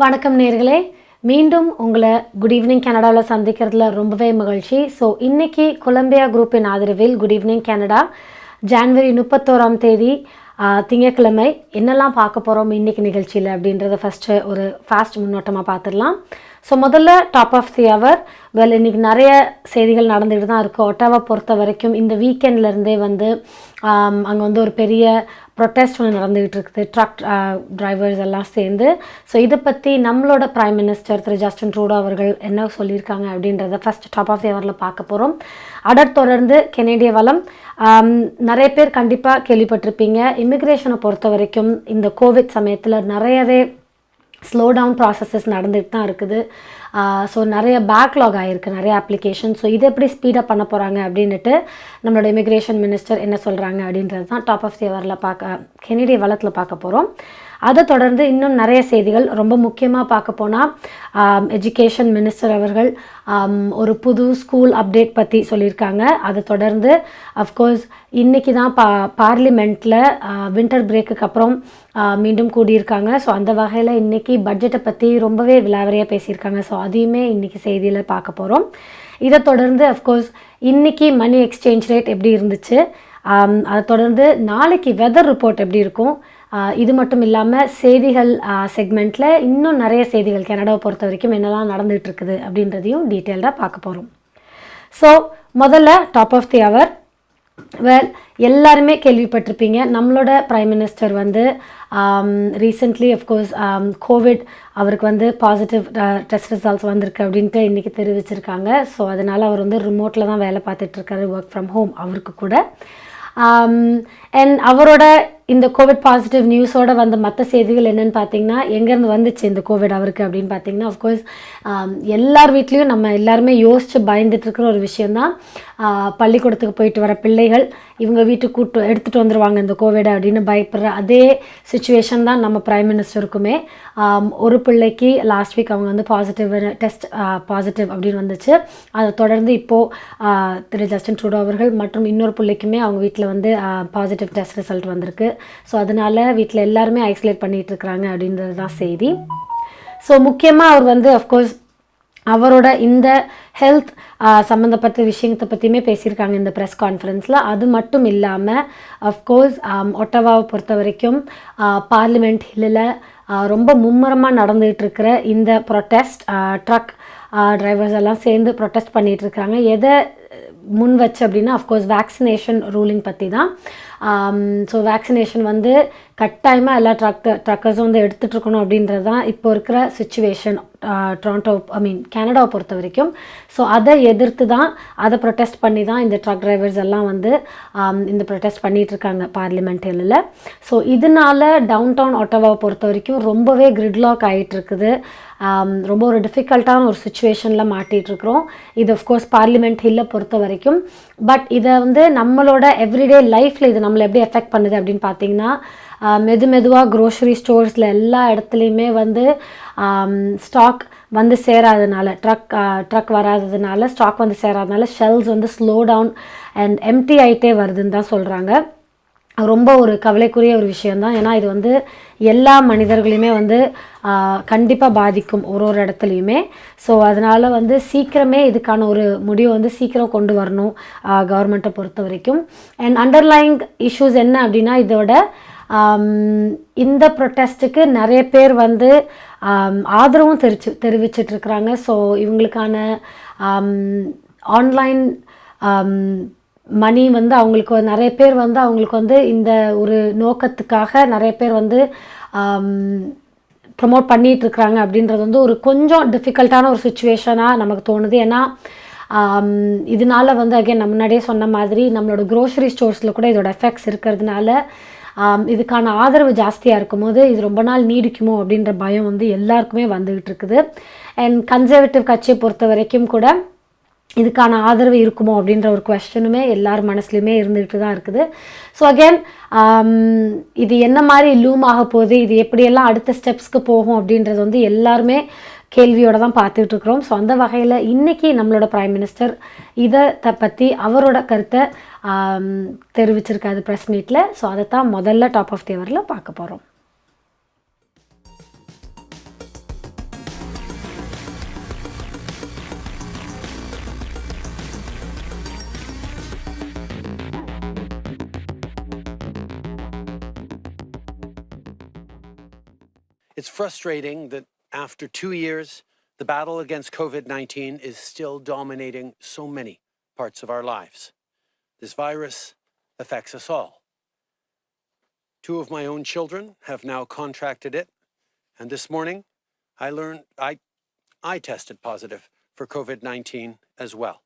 வணக்கம் நேர்களே, மீண்டும் உங்களை குட் ஈவினிங் கனடாவில் சந்திக்கிறதுல ரொம்பவே மகிழ்ச்சி. ஸோ இன்றைக்கி கொலம்பியா குரூப்பின் ஆதரவில் குட் ஈவினிங் கனடா ஜான்வரி 31 திங்கட்கிழமை என்னெல்லாம் பார்க்க போகிறோம் இன்றைக்கி நிகழ்ச்சியில் அப்படின்றத ஃபஸ்ட்டு ஒரு ஃபாஸ்ட் முன்னோட்டமாக பார்த்துடலாம். ஸோ முதல்ல டாப் ஆஃப் தி ஹவர். இன்றைக்கி நிறைய செய்திகள் நடந்துகிட்டு தான் இருக்குது. ஒட்டாவா பொறுத்த வரைக்கும் இந்த வீக்கெண்ட்லேருந்தே வந்து அங்கே வந்து ஒரு பெரிய ப்ரொட்டஸ்ட் ஒன்று நடந்துகிட்டு இருக்குது, ட்ரக் டிரைவர்ஸ் எல்லாம் சேர்ந்து. ஸோ இதை பற்றி நம்மளோட பிரைம் மினிஸ்டர் திரு ஜஸ்டின் ட்ரூடோ அவர்கள் என்ன சொல்லியிருக்காங்க அப்படின்றத ஃபஸ்ட் டாப் ஆஃப் தி ஹவரில் பார்க்க போகிறோம். தொடர்ந்து கெனடிய வளம். நிறைய பேர் கண்டிப்பாக கேள்விப்பட்டிருப்பீங்க. இமிக்ரேஷனை பொறுத்த வரைக்கும் இந்த கோவிட் சமயத்தில் நிறையவே ஸ்லோ டவுன் ப்ராசஸஸ் நடந்துகிட்டு தான் இருக்குது. ஸோ நிறைய பேக்லாக் ஆகிருக்கு, நிறைய அப்ளிகேஷன். ஸோ இதை எப்படி ஸ்பீடப் பண்ண போகிறாங்க அப்படின்ட்டு நம்மளோட இமிக்ரேஷன் மினிஸ்டர் என்ன சொல்கிறாங்க அப்படின்றது தான் டாப் ஆஃப் தி ஹவரில் கெனடிய வளத்தில் பார்க்க போகிறோம். அதை தொடர்ந்து இன்னும் நிறைய செய்திகள். ரொம்ப முக்கியமாக பார்க்க போனால் எஜுகேஷன் மினிஸ்டர் அவர்கள் ஒரு புது ஸ்கூல் அப்டேட் பற்றி சொல்லியிருக்காங்க. அதை தொடர்ந்து அஃப்கோர்ஸ் இன்றைக்கி தான் பார்லிமெண்ட்டில் வின்டர் பிரேக்குக்கு அப்புறம் மீண்டும் கூடியிருக்காங்க. ஸோ அந்த வகையில் இன்றைக்கி பட்ஜெட்டை பற்றி ரொம்பவே விலாவரியாக பேசியிருக்காங்க. ஸோ அதையுமே இன்றைக்கி செய்தியில் பார்க்க போகிறோம். இதை தொடர்ந்து அஃப்கோர்ஸ் இன்றைக்கி மணி எக்ஸ்சேஞ்ச் ரேட் எப்படி இருந்துச்சு, அதை தொடர்ந்து நாளைக்கு வெதர் ரிப்போர்ட் எப்படி இருக்கும், இது மட்டும் இல்லாமல் செய்திகள் செக்மெண்ட்டில் இன்னும் நிறைய செய்திகள் கனடாவை பொறுத்த வரைக்கும் என்னெல்லாம் நடந்துகிட்டு இருக்குது அப்படின்றதையும் டீட்டெயில்டாக பார்க்க போகிறோம். ஸோ முதல்ல டாப் ஆஃப் தி ஹவர். எல்லாருமே கேள்விப்பட்டிருப்பீங்க, நம்மளோட பிரைம் மினிஸ்டர் வந்து ரீசெண்ட்லி அஃப்கோர்ஸ் கோவிட் அவருக்கு வந்து பாசிட்டிவ் டெஸ்ட் ரிசல்ட்ஸ் வந்திருக்கு அப்படின்ட்டு இன்றைக்கி தெரிவிச்சிருக்காங்க. ஸோ அதனால் அவர் வந்து ரிமோட்டில் தான் வேலை பார்த்துட்ருக்காரு, ஒர்க் ஃப்ரம் ஹோம் அவருக்கு கூட. அண்ட் அவரோட இந்த கோவிட் பாசிட்டிவ் நியூஸோடு வந்த மற்ற செய்திகள் என்னென்னு பார்த்தீங்கன்னா, எங்கேருந்து வந்துச்சு இந்த கோவிட் அவருக்கு அப்படின்னு பார்த்தீங்கன்னா, அஃப்கோர்ஸ் எல்லார் வீட்லேயும் நம்ம எல்லாருமே யோசித்து பயந்துட்டுருக்கிற ஒரு விஷயந்தான், பள்ளிக்கூடத்துக்கு போயிட்டு வர பிள்ளைகள் இவங்க வீட்டுக்கு எடுத்துகிட்டு வந்துடுவாங்க இந்த கோவிடை அப்படின்னு பயப்படுற அதே சுச்சுவேஷன் தான் நம்ம பிரைம் மினிஸ்டருக்குமே. ஒரு பிள்ளைக்கு லாஸ்ட் வீக் அவங்க வந்து டெஸ்ட் பாசிட்டிவ் அப்படின்னு வந்துச்சு. அதை தொடர்ந்து இப்போது திரு ஜஸ்டின் ட்ரூடோ அவர்கள் மற்றும் இன்னொரு பிள்ளைக்குமே அவங்க வீட்டில் வந்து பாசிட்டிவ் டெஸ்ட் ரிசல்ட் வந்திருக்கு. ஸோ அதனால் வீட்டில் எல்லாருமே ஐசோலேட் பண்ணிகிட்டு இருக்கிறாங்க அப்படின்றது தான் செய்தி. ஸோ முக்கியமாக அவர் வந்து அஃப்கோர்ஸ் அவரோட இந்த ஹெல்த் சம்மந்தப்பட்ட விஷயத்தை பற்றியுமே பேசியிருக்காங்க இந்த ப்ரெஸ் கான்ஃபரன்ஸில். அது மட்டும் இல்லாமல் அஃப்கோர்ஸ் ஒட்டவாவை பொறுத்த வரைக்கும் பார்லிமெண்ட் ஹில்லில் ரொம்ப மும்முரமாக நடந்துகிட்டு இருக்கிற இந்த ப்ரொட்டஸ்ட், ட்ரக் டிரைவர்ஸ் எல்லாம் சேர்ந்து ப்ரொட்டஸ்ட் பண்ணிகிட்ருக்காங்க. எதை முன் வச்சு அப்படின்னா அஃப்கோர்ஸ் வேக்சினேஷன் ரூலிங் பற்றி தான். ஸோ வேக்சினேஷன் வந்து கட்டாயமாக எல்லா ட்ரக்கர்ஸும் வந்து எடுத்துகிட்ருக்கணும் அப்படின்றது தான் இப்போ இருக்கிற சுச்சுவேஷன் கனடாவை பொறுத்த வரைக்கும். ஸோ அதை எதிர்த்து தான், அதை ப்ரொட்டஸ்ட் பண்ணி தான் இந்த ட்ரக் டிரைவர்ஸ் எல்லாம் வந்து இந்த ப்ரொட்டஸ்ட் பண்ணிகிட்ருக்காங்க பார்லிமெண்ட் ஹில்லில். ஸோ இதனால் டவுன் டவுன் ஒட்டவாவை பொறுத்த வரைக்கும் ரொம்பவே கிரிட்லாக் ஆகிட்டுருக்குது. ரொம்ப ஒரு டிஃபிகல்ட்டான ஒரு சுச்சுவேஷனில் மாட்டிகிட்ருக்குறோம். இது அஃப்கோர்ஸ் பார்லிமெண்ட் ஹில்லை பொறுத்த வரைக்கும். பட் இதை வந்து நம்மளோட எவ்ரிடே லைஃப்பில் இது நம்மளை எப்படி எஃபெக்ட் பண்ணுது அப்படின்னு பார்த்தீங்கன்னா, மெதுவாக க்ரோசரி ஸ்டோர்ஸில் எல்லா இடத்துலையுமே வந்து ஸ்டாக் வந்து சேராதனால, ட்ரக் வராததுனால, ஸ்டாக் வந்து சேராதனால ஷெல்ஸ் வந்து ஸ்லோ டவுன் அண்ட் எம்டி ஆகிட்டே வருதுன்னு தான் சொல்கிறாங்க. ரொம்ப ஒரு கவலைக்குரிய ஒரு விஷயந்தான். ஏன்னா இது வந்து எல்லா மனிதர்களையுமே வந்து கண்டிப்பாக பாதிக்கும் ஒரு இடத்துலையுமே. ஸோ அதனால் வந்து சீக்கிரமே இதுக்கான ஒரு முடிவை வந்து சீக்கிரம் கொண்டு வரணும் கவர்மெண்ட்டை பொறுத்த வரைக்கும். அண்ட் அண்டர்லைங் இஷ்யூஸ் என்ன அப்படின்னா, இதோட இந்த ப்ரொட்டஸ்ட்டுக்கு நிறைய பேர் வந்து ஆதரவும் தெரிவிச்சிட்ருக்குறாங்க. ஸோ இவங்களுக்கான ஆன்லைன் மணி வந்து அவங்களுக்கு நிறைய பேர் வந்து அவங்களுக்கு வந்து இந்த ஒரு நோக்கத்துக்காக நிறைய பேர் வந்து ப்ரமோட் பண்ணிகிட்ருக்குறாங்க அப்படின்றது வந்து ஒரு கொஞ்சம் டிஃபிகல்ட்டான ஒரு சுச்சுவேஷனாக நமக்கு தோணுது. ஏன்னா இதனால் வந்து அகைன் நம்ம முன்னாடியே சொன்ன மாதிரி நம்மளோட க்ரோசரி ஸ்டோர்ஸில் கூட இதோட எஃபெக்ட்ஸ் இருக்கிறதுனால இதுக்கான ஆதரவு ஜாஸ்தியாக இருக்கும்போது இது ரொம்ப நாள் நீடிக்குமோ அப்படின்ற பயம் வந்து எல்லாருக்குமே வந்துக்கிட்டு இருக்குது. அண்ட் கன்சர்வேட்டிவ் கட்சியை பொறுத்த வரைக்கும் கூட இதுக்கான ஆதரவு இருக்குமோ அப்படின்ற ஒரு குவெஸ்டனுமே எல்லார் மனசுலையுமே இருந்துகிட்டு தான் இருக்குது. ஸோ அகெயின் இது என்ன மாதிரி லூம் ஆக போகுது, இது எப்படியெல்லாம் அடுத்த ஸ்டெப்ஸ்க்கு போகும் அப்படின்றது வந்து எல்லாருமே கேள்வியோடு தான் பார்த்துட்டு இருக்கிறோம். ஸோ அந்த வகையில் இன்றைக்கி நம்மளோட பிரைம் மினிஸ்டர் இதை பற்றி அவரோட கருத்தை தெரிவிச்சிருக்காது ப்ரெஸ் மீட்டில். ஸோ அதை தான் முதல்ல டாப் ஆஃப் தி ஹவரில் பார்க்க போகிறோம். It's frustrating that after 2 years, the battle against COVID-19 is still dominating so many parts of our lives. This virus affects us all. 2 of my own children have now contracted it, and this morning I learned I tested positive for COVID-19 as well.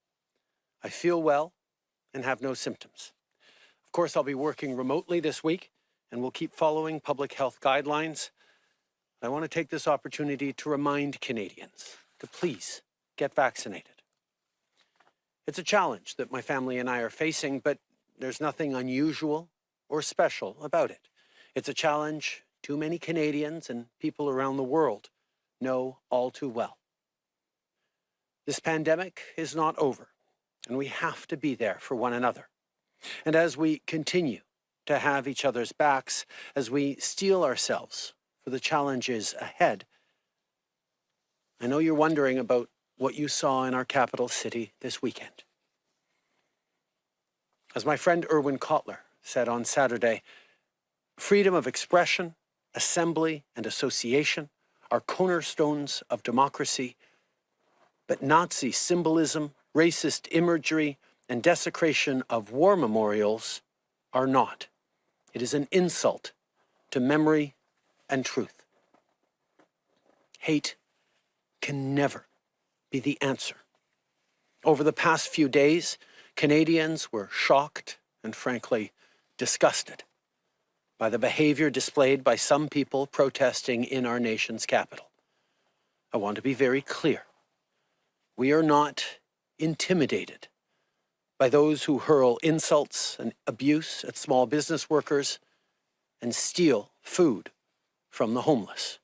I feel well and have no symptoms. Of course, I'll be working remotely this week, and we'll keep following public health guidelines. I want to take this opportunity to remind Canadians to please get vaccinated. It's a challenge that my family and I are facing, but there's nothing unusual or special about it. It's a challenge too many Canadians and people around the world know all too well. This pandemic is not over, and we have to be there for one another. And as we continue to have each other's backs, as we steel ourselves for the challenges ahead, I know you're wondering about what you saw in our capital city this weekend. As my friend Irwin Cotler said on Saturday, freedom of expression, assembly, and association are cornerstones of democracy, but Nazi symbolism, racist imagery, and desecration of war memorials are not. It is an insult to memory and truth. Hate can never be the answer. Over the past few days, Canadians were shocked and frankly disgusted by the behavior displayed by some people protesting in our nation's capital. I want to be very clear. We are not intimidated by those who hurl insults and abuse at small business workers and steal food from the homeless.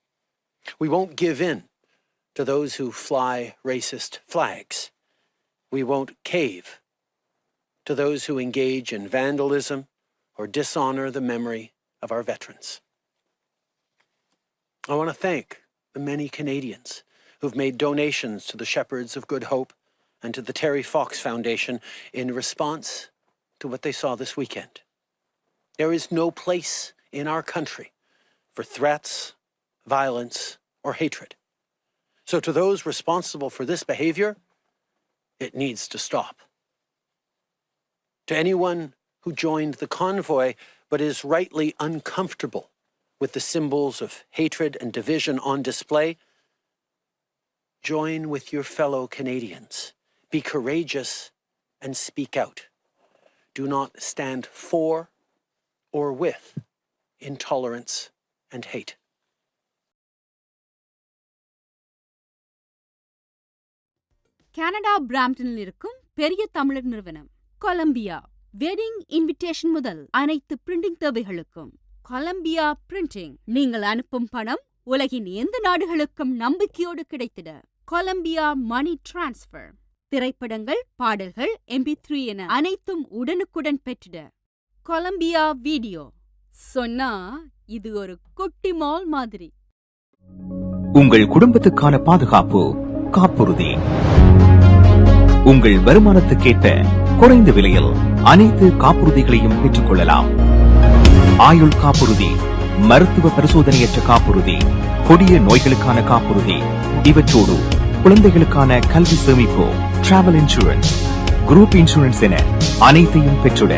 We won't give in to those who fly racist flags. We won't cave to those who engage in vandalism or dishonor the memory of our veterans. I want to thank the many Canadians who've made donations to the Shepherds of Good Hope and to the Terry Fox Foundation in response to what they saw this weekend. There is no place in our country for threats, violence, or hatred. So to those responsible for this behavior, it needs to stop. To anyone who joined the convoy but is rightly uncomfortable with the symbols of hatred and division on display, join with your fellow Canadians. Be courageous and speak out. Do not stand for or with intolerance and hate. Canada பிராம்ப்டனில் இருக்கும் பெரிய தமிழர் நிறுவனம் Colombia wedding invitation முதல் அனைத்து printing தேவைகளுக்கும் Colombia printing. நீங்கள் அனுப்பும் பணம் உலகின் எந்த நாடுகளுக்கும் நம்பிக்கையோடு கிடைத்திட கொலம்பியா மணி டிரான்ஸ்ஃபர். திரைப்படங்கள், பாடல்கள், MP3 என அனைத்தும் உடனுக்குடன் பெற்றிட கொலம்பியா வீடியோ. சொன்னா இது ஒரு குட்டி மால் மாதிரி. உங்கள் குடும்பத்துக்கான பாதுகாப்பு காப்புறுதி. உங்கள் வருமானத்துக்கேற்ற குறைந்த விலையில் அனைத்து காப்புறுதிகளையும் பெற்றுக் கொள்ளலாம். ஆயுள் காப்புறுதி, மருத்துவ பரிசோதனையற்ற காப்புறுதி, கொடிய நோய்களுக்கான காப்புறுதி, இவற்றோடு குழந்தைகளுக்கான கல்வி சேமிப்பு, டிராவல் இன்சூரன்ஸ், குரூப் இன்சூரன்ஸ் என அனைத்தையும் பெற்றுட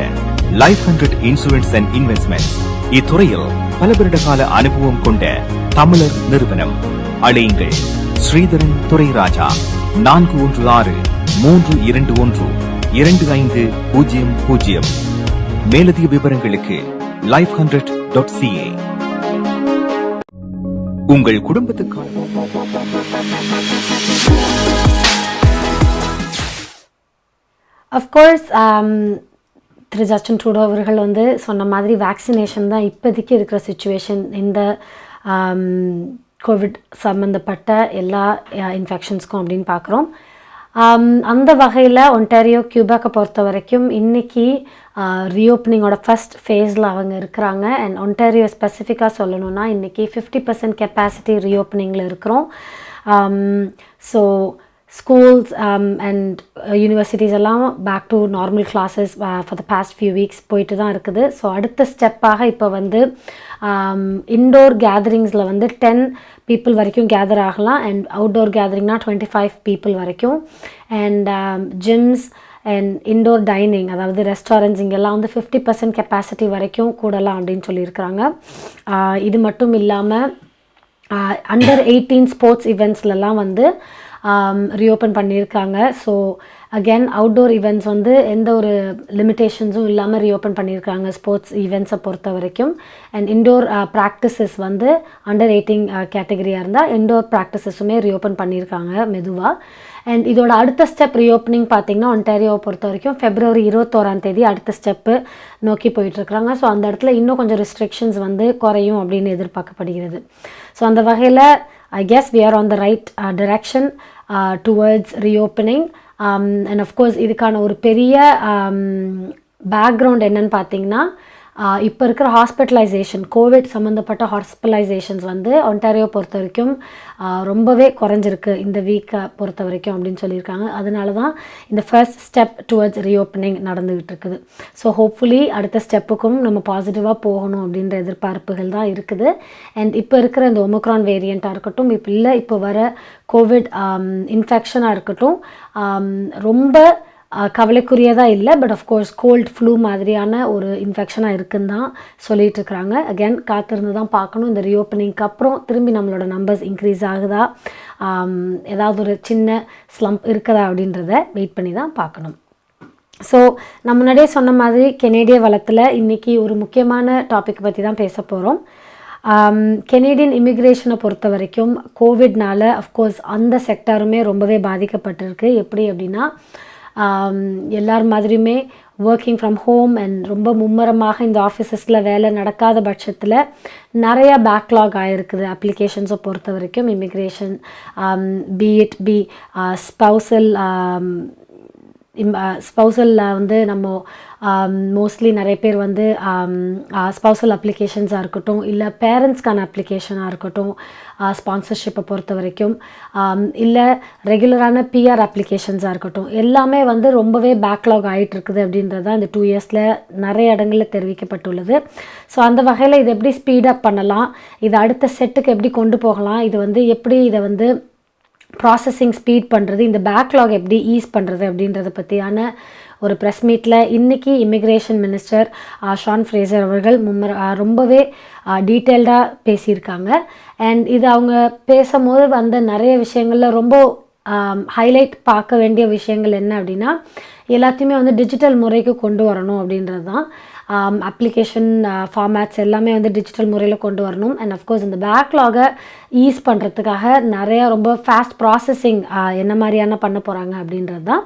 லைஃப் 100 இன்சூரன்ஸ் அண்ட் இன்வெஸ்ட்மெண்ட் இத்துறையில் பல வருட கால அனுபவம் கொண்ட தமிழர் நிறுவனம். அழையுங்கள் ஸ்ரீதரன் துரைராஜா 416-321-2500. மேலதிக விவரங்களுக்கு life100.ca. உங்கள் குடும்பத்துக்கான அஃப்கோர்ஸ் திரு ஜஸ்டின் ட்ரூடோ அவர்கள் சொன்ன மாதிரி வேக்சினேஷன் தான் இப்போதைக்கு இருக்கிற சுச்சுவேஷன். இந்த கோவிட் சம்மந்தப்பட்ட எல்லா இன்ஃபெக்ஷன்ஸ்க்கும் அப்படின்னு பார்க்குறோம். அந்த வகையில் ஒன்டாரியோ கியூபேக்கை பொறுத்த வரைக்கும் இன்றைக்கி ரீஓப்பனிங்கோட ஃபஸ்ட் ஃபேஸில் அவங்க இருக்கிறாங்க. அண்ட் ஒன்டாரியோ ஸ்பெசிஃபிக்காக சொல்லணுன்னா இன்றைக்கி 50% கெப்பாசிட்டி ரீஓப்பனிங்கில் இருக்கிறோம். ஸோ schools and universities எல்லாம் back to normal classes for the past few weeks போயிட்டு தான் இருக்குது. ஸோ அடுத்த ஸ்டெப்பாக இப்போ வந்து இன்டோர் கேதரிங்ஸில் வந்து 10 people வரைக்கும் கேதர் ஆகலாம். அண்ட் அவுட்டோர் கேதரிங்னா 25 people வரைக்கும். And Cheems and indoor dining, அதாவது ரெஸ்டாரண்ட்ஸ் இங்கெல்லாம் வந்து 50% கெப்பாசிட்டி வரைக்கும் கூடலாம் அப்படின்னு சொல்லியிருக்கிறாங்க. இது மட்டும் இல்லாமல் அண்டர் 18 ஸ்போர்ட்ஸ் இவெண்ட்ஸ்லலாம் வந்து ரீஓப்பன் பண்ணியிருக்காங்க. ஸோ அகெயின் அவுட்டோர் ஈவெண்ட்ஸ் வந்து எந்த ஒரு லிமிட்டேஷன்ஸும் இல்லாமல் ரீஓப்பன் பண்ணியிருக்காங்க ஸ்போர்ட்ஸ் ஈவெண்ட்ஸை பொறுத்த வரைக்கும். அண்ட் இன்டோர் ப்ராக்டிசஸ் வந்து அண்டர் 18 கேட்டகரியாக இருந்தால் இன்டோர் ப்ராக்டிசஸுமே ரீஓப்பன் பண்ணியிருக்காங்க மெதுவாக. அண்ட் இதோட அடுத்த ஸ்டெப் ரீஓப்பனிங் பார்த்திங்கன்னா ஒன்டாரியோவை பொறுத்த வரைக்கும் February 21 அடுத்த ஸ்டெப்பு நோக்கி போயிட்டுருக்குறாங்க. ஸோ அந்த இடத்துல இன்னும் கொஞ்சம் ரெஸ்ட்ரிக்ஷன்ஸ் வந்து குறையும் அப்படின்னு எதிர்பார்க்கப்படுகிறது. ஸோ அந்த வகையில் I guess we are on the right direction towards reopening. And of course இதுக்கான ஒரு பெரிய பேக்ரவுண்ட் என்னன்னு பார்த்தீங்கன்னா இப்போ இருக்கிற ஹாஸ்பிட்டலைசேஷன், கோவிட் சம்மந்தப்பட்ட ஹாஸ்பிட்டலைசேஷன்ஸ் வந்து ஒன்டாரியோ பொறுத்த வரைக்கும் ரொம்பவே குறைஞ்சிருக்கு இந்த வீக்கை பொறுத்த வரைக்கும் அப்படின்னு சொல்லியிருக்காங்க. அதனால தான் இந்த ஃபர்ஸ்ட் ஸ்டெப் டுவர்ட்ஸ் ரீஓப்பனிங் நடந்துகிட்டு இருக்குது. ஸோ ஹோப்ஃபுல்லி அடுத்த ஸ்டெப்புக்கும் நம்ம பாசிட்டிவாக போகணும் அப்படின்ற எதிர்பார்ப்புகள் தான் இருக்குது. அண்ட் இப்போ இருக்கிற இந்த ஒமிக்ரான் வேரியண்ட்டாக இருக்கட்டும், இப்போ வர கோவிட் இன்ஃபெக்ஷனாக இருக்கட்டும், ரொம்ப கவலைக்குரியதாக இல்லை. பட் ஆஃப்கோர்ஸ் கோல்ட் ஃப்ளூ மாதிரியான ஒரு இன்ஃபெக்ஷனாக இருக்குன்னு தான் சொல்லிகிட்டு இருக்கிறாங்க. அகெயின் காத்திருந்து தான் பார்க்கணும் இந்த ரீஓப்பனிங்க்கு அப்புறம் திரும்பி நம்மளோட நம்பர்ஸ் இன்க்ரீஸ் ஆகுதா, ஏதாவது ஒரு சின்ன ஸ்லம்ப் இருக்குதா அப்படின்றத வெயிட் பண்ணி தான் பார்க்கணும். ஸோ நான் முன்னாடியே சொன்ன மாதிரி கெனேடிய வளத்தில் இன்றைக்கி ஒரு முக்கியமான டாபிக் பற்றி தான் பேச போகிறோம். கெனேடியன் இமிக்ரேஷனை பொறுத்த வரைக்கும் கோவிட்னால அஃப்கோர்ஸ் அந்த செக்டாருமே ரொம்பவே பாதிக்கப்பட்டிருக்கு. எப்படி அப்படின்னா எல்லார் மாதிரியுமே ஒர்க்கிங் ஃப்ரம் ஹோம் அண்ட் ரொம்ப மும்மரமாக இந்த ஆஃபீஸஸில் வேலை நடக்காத பட்சத்தில் நிறையா பேக்லாக் ஆகிருக்குது அப்ளிகேஷன்ஸை பொறுத்த வரைக்கும். இமிக்ரேஷன் பி ஸ்பௌசலில் வந்து நம்ம மோஸ்ட்லி நிறைய பேர் வந்து ஸ்பௌசல் அப்ளிகேஷன்ஸாக இருக்கட்டும், இல்லை பேரண்ட்ஸ்க்கான அப்ளிகேஷனாக இருக்கட்டும், ஸ்பான்சர்ஷிப்பை பொறுத்த வரைக்கும், இல்லை ரெகுலரான பிஆர் அப்ளிகேஷன்ஸாக இருக்கட்டும், எல்லாமே வந்து ரொம்பவே பேக்லாக் ஆகிட்டு இருக்குது அப்படின்றது தான் இந்த 2 இயர்ஸில் நிறைய இடங்களில் தெரிவிக்கப்பட்டுள்ளது. ஸோ அந்த வகையில் இதை எப்படி ஸ்பீடப் பண்ணலாம், இதை அடுத்த செட்டுக்கு எப்படி கொண்டு போகலாம், இது வந்து எப்படி இதை வந்து ப்ராசஸிங் ஸ்பீட் பண்ணுறது, இந்த பேக்லாக் எப்படி ஈஸ் பண்ணுறது அப்படின்றத பற்றியான ஒரு ப்ரெஸ் மீட்டில் இன்றைக்கி இமிக்ரேஷன் மினிஸ்டர் ஷான் ஃப்ரேசர் அவர்கள் ரொம்பவே டீட்டெயில்டாக பேசியிருக்காங்க. அண்ட் இது அவங்க பேசும்போது வந்த நிறைய விஷயங்களில் ரொம்ப ஹைலைட் பார்க்க வேண்டிய விஷயங்கள் என்ன அப்படின்னா, எல்லாத்தையுமே வந்து டிஜிட்டல் முறைக்கு கொண்டு வரணும் அப்படின்றது தான். அப்ளிகேஷன் ஃபார்மேட்ஸ் எல்லாமே வந்து டிஜிட்டல் முறையில் கொண்டு வரணும். அண்ட் அஃப்கோர்ஸ் இந்த பேக்லாகை ஈஸ் பண்ணுறதுக்காக நிறையா ரொம்ப ஃபாஸ்ட் ப்ராசஸிங் என்ன மாதிரியான பண்ண போகிறாங்க அப்படின்றது தான்.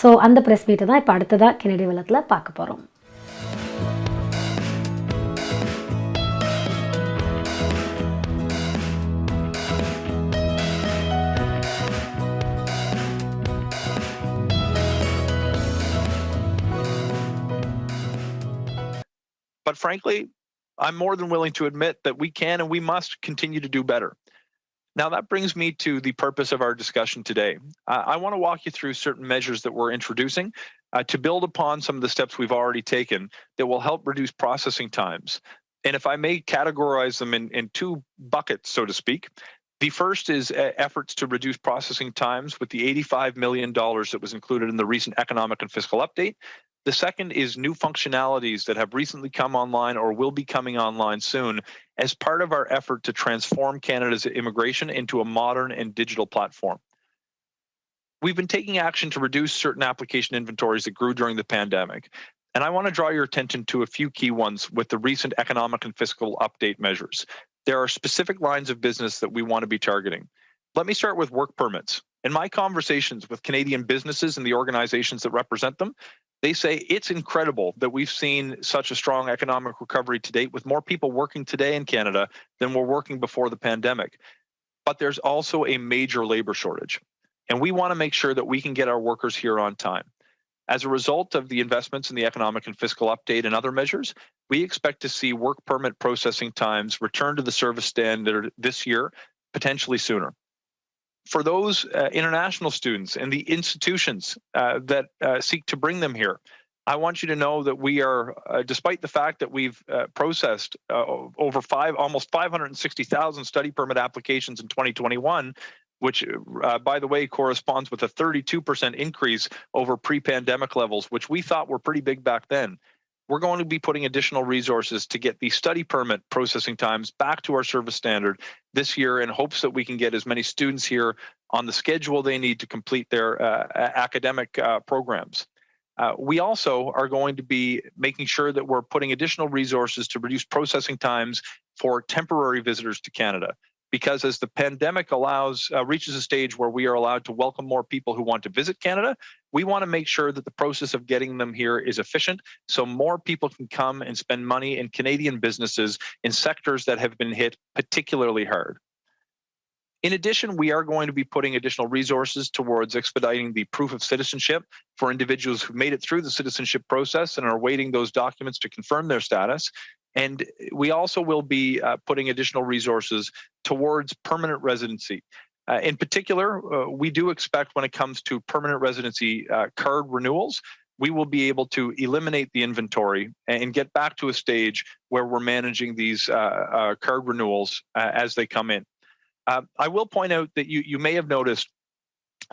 ஸோ அந்த ப்ரெஸ் மீட்டை தான் இப்போ அடுத்ததாக கெனடிய வளத்தில் பார்க்க போகிறோம். But frankly, I'm more than willing to admit that we can and we must continue to do better. Now, that brings me to the purpose of our discussion today. I want to walk you through certain measures that we're introducing to build upon some of the steps we've already taken that will help reduce processing times. And if I may categorize them in 2 buckets, so to speak. The first is efforts to reduce processing times with the $85 million that was included in the recent economic and fiscal update. The second is new functionalities that have recently come online or will be coming online soon as part of our effort to transform Canada's immigration into a modern and digital platform. We've been taking action to reduce certain application inventories that grew during the pandemic, and I want to draw your attention to a few key ones with the recent economic and fiscal update measures. There are specific lines of business that we want to be targeting. Let me start with work permits. In my conversations with Canadian businesses and the organizations that represent them, they say it's incredible that we've seen such a strong economic recovery to date with more people working today in Canada than were working before the pandemic. But there's also a major labor shortage, and we want to make sure that we can get our workers here on time. As a result of the investments in the economic and fiscal update and other measures, we expect to see work permit processing times return to the service standard this year, potentially sooner. for those international students and the institutions that seek to bring them here, I want you to know that we are, despite the fact that we've processed over almost 560,000 study permit applications in 2021, which, by the way, corresponds with a 32% increase over pre-pandemic levels, which we thought were pretty big back then. We're going to be putting additional resources to get the study permit processing times back to our service standard this year in hopes that we can get as many students here on the schedule they need to complete their academic programs. We also are going to be making sure that we're putting additional resources to reduce processing times for temporary visitors to Canada. Because as the pandemic reaches a stage where we are allowed to welcome more people who want to visit Canada, we want to make sure that the process of getting them here is efficient so more people can come and spend money in Canadian businesses in sectors that have been hit particularly hard. In addition, we are going to be putting additional resources towards expediting the proof of citizenship for individuals who made it through the citizenship process and are awaiting those documents to confirm their status. And we also will be putting additional resources towards permanent residency. In particular, we do expect when it comes to permanent residency card renewals, we will be able to eliminate the inventory and get back to a stage where we're managing these card renewals as they come in. I will point out that you may have noticed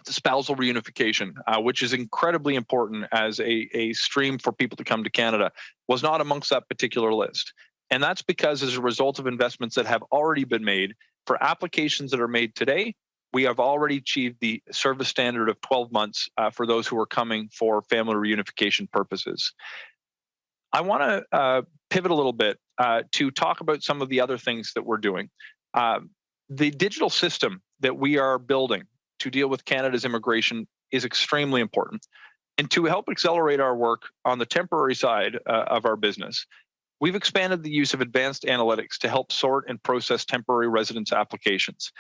the spousal reunification, which is incredibly important as a stream for people to come to Canada, was not amongst that particular list. And that's because as a result of investments that have already been made, for applications that are made today, we have already achieved the service standard of 12 months for those who are coming for family reunification purposes. I want to pivot a little bit to talk about some of the other things that we're doing. The digital system that we are building to deal with Canada's immigration is extremely important. And to help accelerate our work on the temporary side of our business, we've expanded the use of advanced analytics to help sort and process temporary residence applications.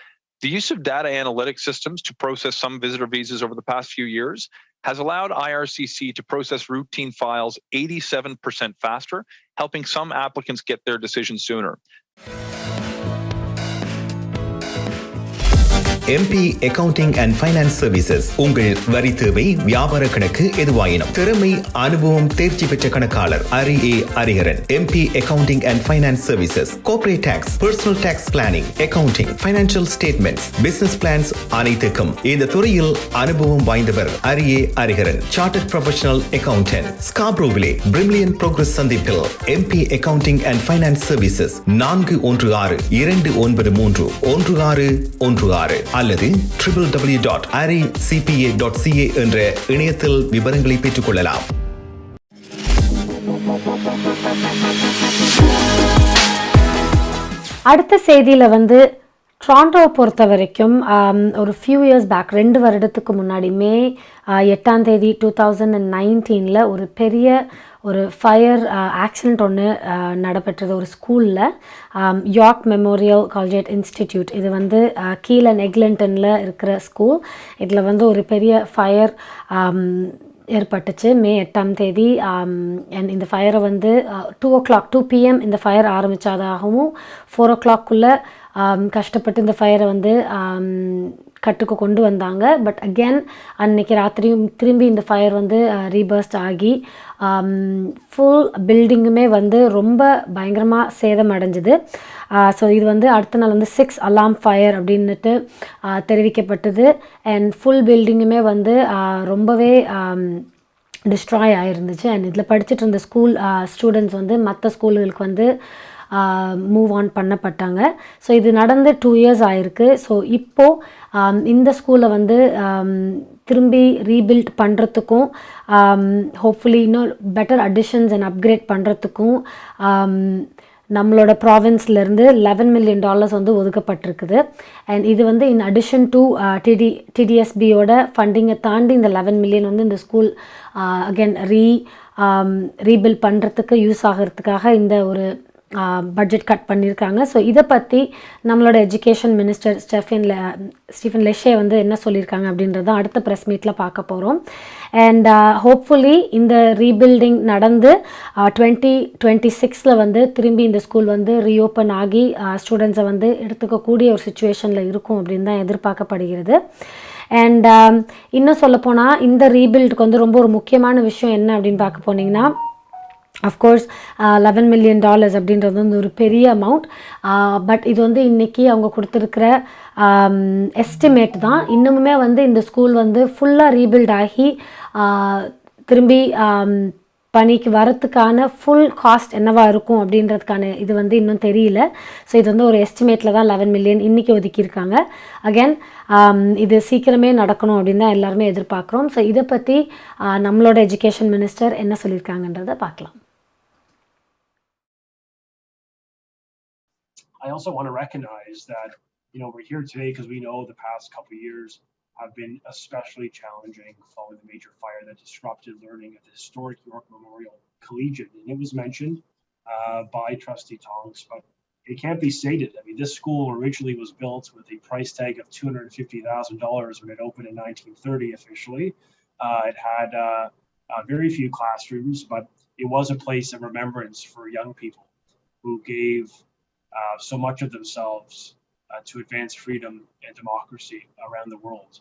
The use of data analytics systems to process some visitor visas over the past few years has allowed IRCC to process routine files 87% faster, helping some applicants get their decisions sooner. MP Accounting and Finance Services உங்கள் வரி தேவை வியாபார கணக்கு எதுவாயினும் திறமை அனுபவம் தேர்ச்சி பெற்ற கணக்காளர் Ariharan MP Accounting and Finance Services Corporate Tax, Personal Tax Planning, Accounting, Financial Statements, Business Plans அனைத்துக்கும் இந்த துறையில் அனுபவம் வாய்ந்தவர் Ariharan Chartered Professional Accountant ஸ்காப்ரோவிலே Brimley Progress சந்திப்பில் MP Accounting and Finance Services 416-293-1616 அல்லது www.aricpa.ca என்ற இணையத்தில் விவரங்களை பெற்றுக் கொள்ளலாம். அடுத்த செய்தியில் டொராண்டோவை பொறுத்த வரைக்கும் ஒரு ஃபியூ இயர்ஸ் பேக் 2 வருடத்துக்கு முன்னாடி மே 8ஆம் தேதி 2019 ஒரு பெரிய ஒரு ஃபயர் ஆக்சிடெண்ட் ஒன்று நடைபெற்றது ஒரு ஸ்கூலில் யார்க் மெமோரியல் காலேஜ் இன்ஸ்டிடியூட். இது கீழே நெக்லண்டனில் இருக்கிற ஸ்கூல். இதில் ஒரு பெரிய ஃபயர் ஏற்பட்டுச்சு மே 8ஆம் தேதி. இந்த ஃபயரை 2 PM இந்த ஃபயர் ஆரம்பித்ததாகவும் 4 o'clock கஷ்டப்பட்டு இந்த ஃபயரை கட்டுக்கு கொண்டு வந்தாங்க. பட் அகெயின் அன்னைக்கு ராத்திரியும் திரும்பி இந்த ஃபயர் ரீபர்ஸ்ட் ஆகி ஃபுல் பில்டிங்குமே ரொம்ப பயங்கரமாக சேதம் அடைஞ்சிது. ஸோ இது அடுத்த நாள் 6 alarm ஃபயர் அப்படின்னுட்டு தெரிவிக்கப்பட்டது. அண்ட் ஃபுல் பில்டிங்குமே ரொம்பவே டிஸ்ட்ராய் ஆகிருந்துச்சு. அண்ட் இதில் படிச்சுட்டு இருந்த ஸ்கூல் ஸ்டூடெண்ட்ஸ் மற்ற ஸ்கூல்களுக்கு மூவ் ஆன் பண்ணப்பட்டாங்க. ஸோ இது நடந்து 2 years ஆயிருக்கு. ஸோ இப்போது இந்த ஸ்கூலை திரும்பி ரீபில்ட் பண்ணுறதுக்கும் ஹோப்ஃபுல்லி இன்னும் பெட்டர் அடிஷன்ஸ் அண்ட் அப்கிரேட் பண்ணுறதுக்கும் நம்மளோட ப்ராவின்ஸ்லேருந்து $11 million ஒதுக்கப்பட்டிருக்குது. அண்ட் இது இன் அடிஷன் டு டிடிஎஸ்பியோட ஃபண்டிங்கை தாண்டி இந்த $11 million இந்த ஸ்கூல் அகெயின் ரீபில்ட் பண்ணுறதுக்கு யூஸ் ஆகிறதுக்காக இந்த ஒரு பட்ஜெட் கட் பண்ணியிருக்காங்க. ஸோ இதை பற்றி நம்மளோட எஜுகேஷன் மினிஸ்டர் ஸ்டீஃபன் லெஷே வந்து என்ன சொல்லியிருக்காங்க அப்படின்றத அடுத்த ப்ரெஸ் மீட்டில் பார்க்க போகிறோம். அண்ட் ஹோப்ஃபுல்லி இந்த ரீபில்டிங் நடந்து 2026 வந்து திரும்பி இந்த ஸ்கூல் வந்து ரீஓப்பன் ஆகி ஸ்டூடெண்ட்ஸை வந்து எடுத்துக்கக்கூடிய ஒரு சுச்சுவேஷனில் இருக்கும் அப்படின்னு தான் எதிர்பார்க்கப்படுகிறது. அண்ட் இன்னும் சொல்லப்போனால் இந்த ரீபில்டுக்கு வந்து ரொம்ப ஒரு முக்கியமான விஷயம் என்ன அப்படின்னு பார்க்க போனீங்கன்னா, அஃப்கோர்ஸ் $11 million அப்படின்றது வந்து ஒரு பெரிய அமௌண்ட். பட் இது வந்து இன்றைக்கி அவங்க கொடுத்துருக்கிற எஸ்டிமேட் தான். இன்னுமுமே வந்து இந்த ஸ்கூல் வந்து ஃபுல்லாக ரீபில்ட் ஆகி திரும்பி பணிக்கு வரத்துக்கான ஃபுல் காஸ்ட் என்னவாக இருக்கும் அப்படின்றதுக்கான இது வந்து இன்னும் தெரியல. ஸோ இது வந்து ஒரு எஸ்டிமேட்டில் தான் 11 million இன்றைக்கி ஒதுக்கியிருக்காங்க. அகேன் இது சீக்கிரமே நடக்கணும் அப்படின்னு தான் எல்லாருமே எதிர்பார்க்குறோம். ஸோ இதை பற்றி நம்மளோட எஜுகேஷன் மினிஸ்டர் என்ன சொல்லியிருக்காங்கன்றதை பார்க்கலாம். I also want to recognize that, we're here today because we know the past couple of years have been especially challenging following the major fire that disrupted learning at the historic York Memorial Collegiate. And it was mentioned by Trustee Tonks, but it can't be stated. I mean, this school originally was built with a price tag of $250,000 when it opened in 1930 officially. It had very few classrooms, but it was a place of remembrance for young people who gave so much of themselves to advance freedom and democracy around the world.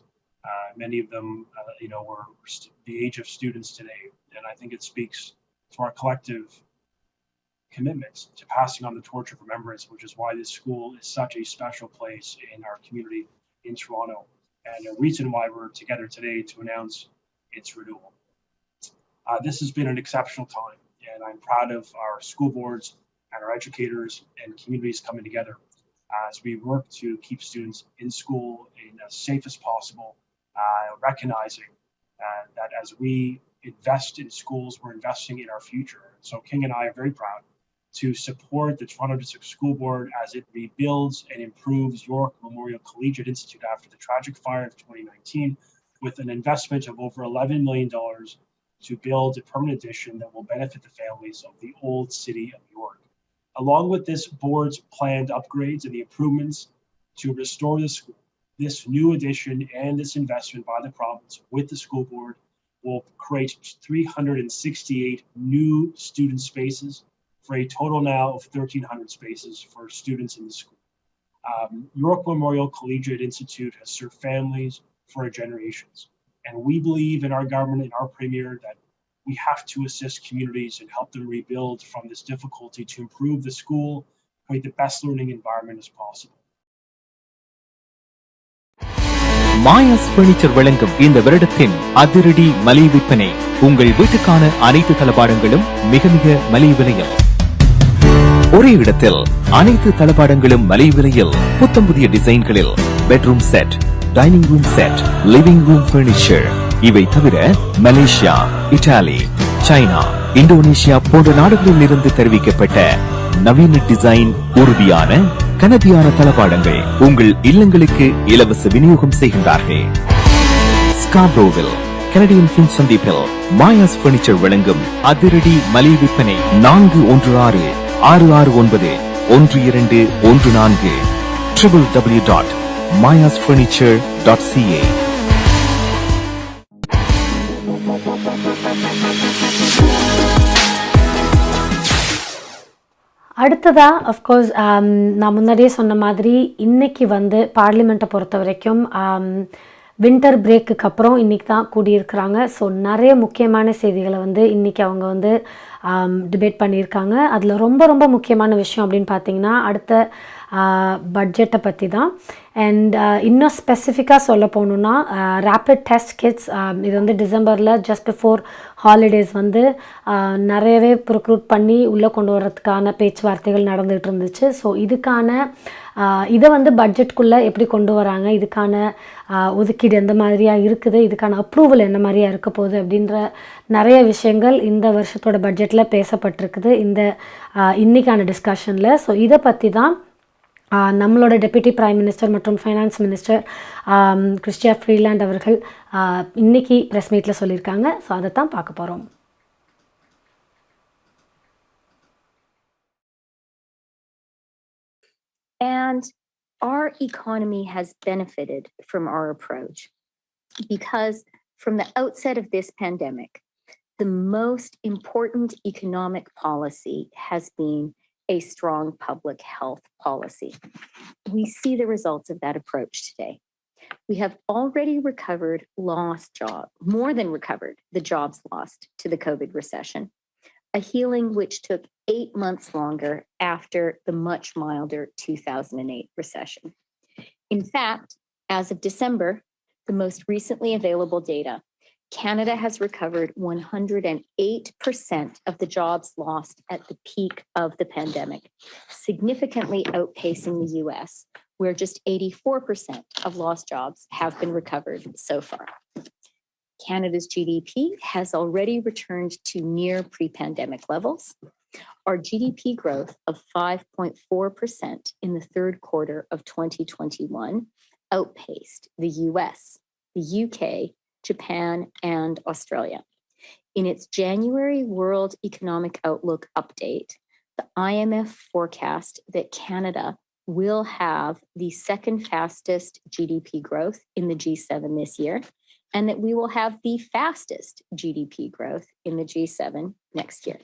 Many of them, were the age of students today. And I think it speaks to our collective commitment to passing on the torch of remembrance, which is why this school is such a special place in our community in Toronto, and a reason why we're together today to announce its renewal. This has been an exceptional time, and I'm proud of our school boards and our educators and communities coming together as we work to keep students in school in as safe as possible, recognizing that as we invest in schools, we're investing in our future. So King and I are very proud to support the Toronto District School Board as it rebuilds and improves York Memorial Collegiate Institute after the tragic fire of 2019 with an investment of over $11 million to build a permanent addition that will benefit the families of the old city of York. Along with this board's planned upgrades and the improvements to restore the school, this new addition and this investment by the province with the school board will create 368 new student spaces for a total now of 1,300 spaces for students in the school. York Memorial Collegiate Institute has served families for generations. And we believe in our government and our premier that we have to assist communities and help them rebuild from this difficulty to improve the school, create the best learning environment as possible. Maya's furniture வழங்கும் இந்த வருடத்தின் அதிரடி மலிவு விற்பனை. உங்கள் வீட்டுக்கான அனைத்து தளபாடங்களும் மிக மிக மலிவு விலையில். ஒரே இடத்தில் அனைத்து தளபாடங்களும் மலிவு விலையில். புத்தம் புதிய டிசைன்களில் bedroom set, dining room set, living room furniture. இவை தவிர மலேசியா, இத்தாலி, சைனா, இந்தோனேஷியா போன்ற நாடுகளில் இருந்து தெரிவிக்கப்பட்ட நவீன டிசைன், உறுதியான கனதியான தளபாடங்கள் உங்கள் இல்லங்களுக்கு இலவச விநியோகம் செய்கின்றார்கள். ஸ்கார்பரோவில் கனடியன் ஃபின் சந்திப்பில் மாயாஸ் பர்னிச்சர் வழங்கும் அதிரடி மலிவு விற்பனை 416-669-1214 www.mayasfurniture.ca. அடுத்ததாக அஃப்கோர்ஸ் நான் முன்னாடியே சொன்ன மாதிரி இன்றைக்கி வந்து பார்லிமெண்ட்டை பொறுத்த வரைக்கும் வின்டர் பிரேக்குக்கு அப்புறம் இன்றைக்கி தான் கூடியிருக்கிறாங்க. ஸோ நிறைய முக்கியமான செய்திகளை வந்து இன்றைக்கி அவங்க வந்து டிபேட் பண்ணியிருக்காங்க. அதில் ரொம்ப ரொம்ப முக்கியமான விஷயம் அப்படின்னு பார்த்தீங்கன்னா அடுத்த பட்ஜெட்டை பற்றி தான். அண்ட் இன்னும் ஸ்பெசிஃபிக்காக சொல்ல போகணுன்னா ரேப்பிட் டெஸ்ட் கிட்ஸ் இது வந்து டிசம்பரில் ஜஸ்ட் பிஃபோர் ஹாலிடேஸ் வந்து நிறையவே ப்ரொக்ரூட் பண்ணி உள்ளே கொண்டு வர்றதுக்கான பேச்சுவார்த்தைகள் நடந்துகிட்டு இருந்துச்சு. ஸோ இதை வந்து பட்ஜெட்குள்ளே எப்படி கொண்டு வராங்க, இதுக்கான ஒதுக்கீடு எந்த மாதிரியாக இருக்குது, இதுக்கான அப்ரூவல் என்ன மாதிரியாக இருக்க போகுது அப்படின்ற நிறைய விஷயங்கள் இந்த வருஷத்தோட பட்ஜெட்டில் பேசப்பட்டிருக்குது இன்றைக்கான டிஸ்கஷனில். ஸோ இதை பற்றி தான் நம்மளோட டெப்யூட்டி பிரைம் மினிஸ்டர் மற்றும் ஃபைனான்ஸ் மினிஸ்டர் கிறிஸ்டியா ஃப்ரீலாண்ட் அவர்கள் இன்றைக்கி ப்ரெஸ் மீட்டில் சொல்லியிருக்காங்க. ஸோ அதை தான் பார்க்க போகிறோம். And our economy has benefited from our approach because from the outset of this pandemic, the most important economic policy has been a strong public health policy. We see the results of that approach today. We have already recovered lost jobs, more than recovered the jobs lost to the COVID recession, a healing which took 8 months longer after the much milder 2008 recession. In fact, as of December, the most recently available data, Canada has recovered 108% of the jobs lost at the peak of the pandemic, significantly outpacing the US, where just 84% of lost jobs have been recovered so far. Canada's GDP has already returned to near pre-pandemic levels. Our GDP growth of 5.4% in the third quarter of 2021 outpaced the US, the UK, Japan, and Australia. In its January World Economic Outlook update, the IMF forecast that Canada will have the second fastest GDP growth in the G7 this year, and that we will have the fastest GDP growth in the G7 next year.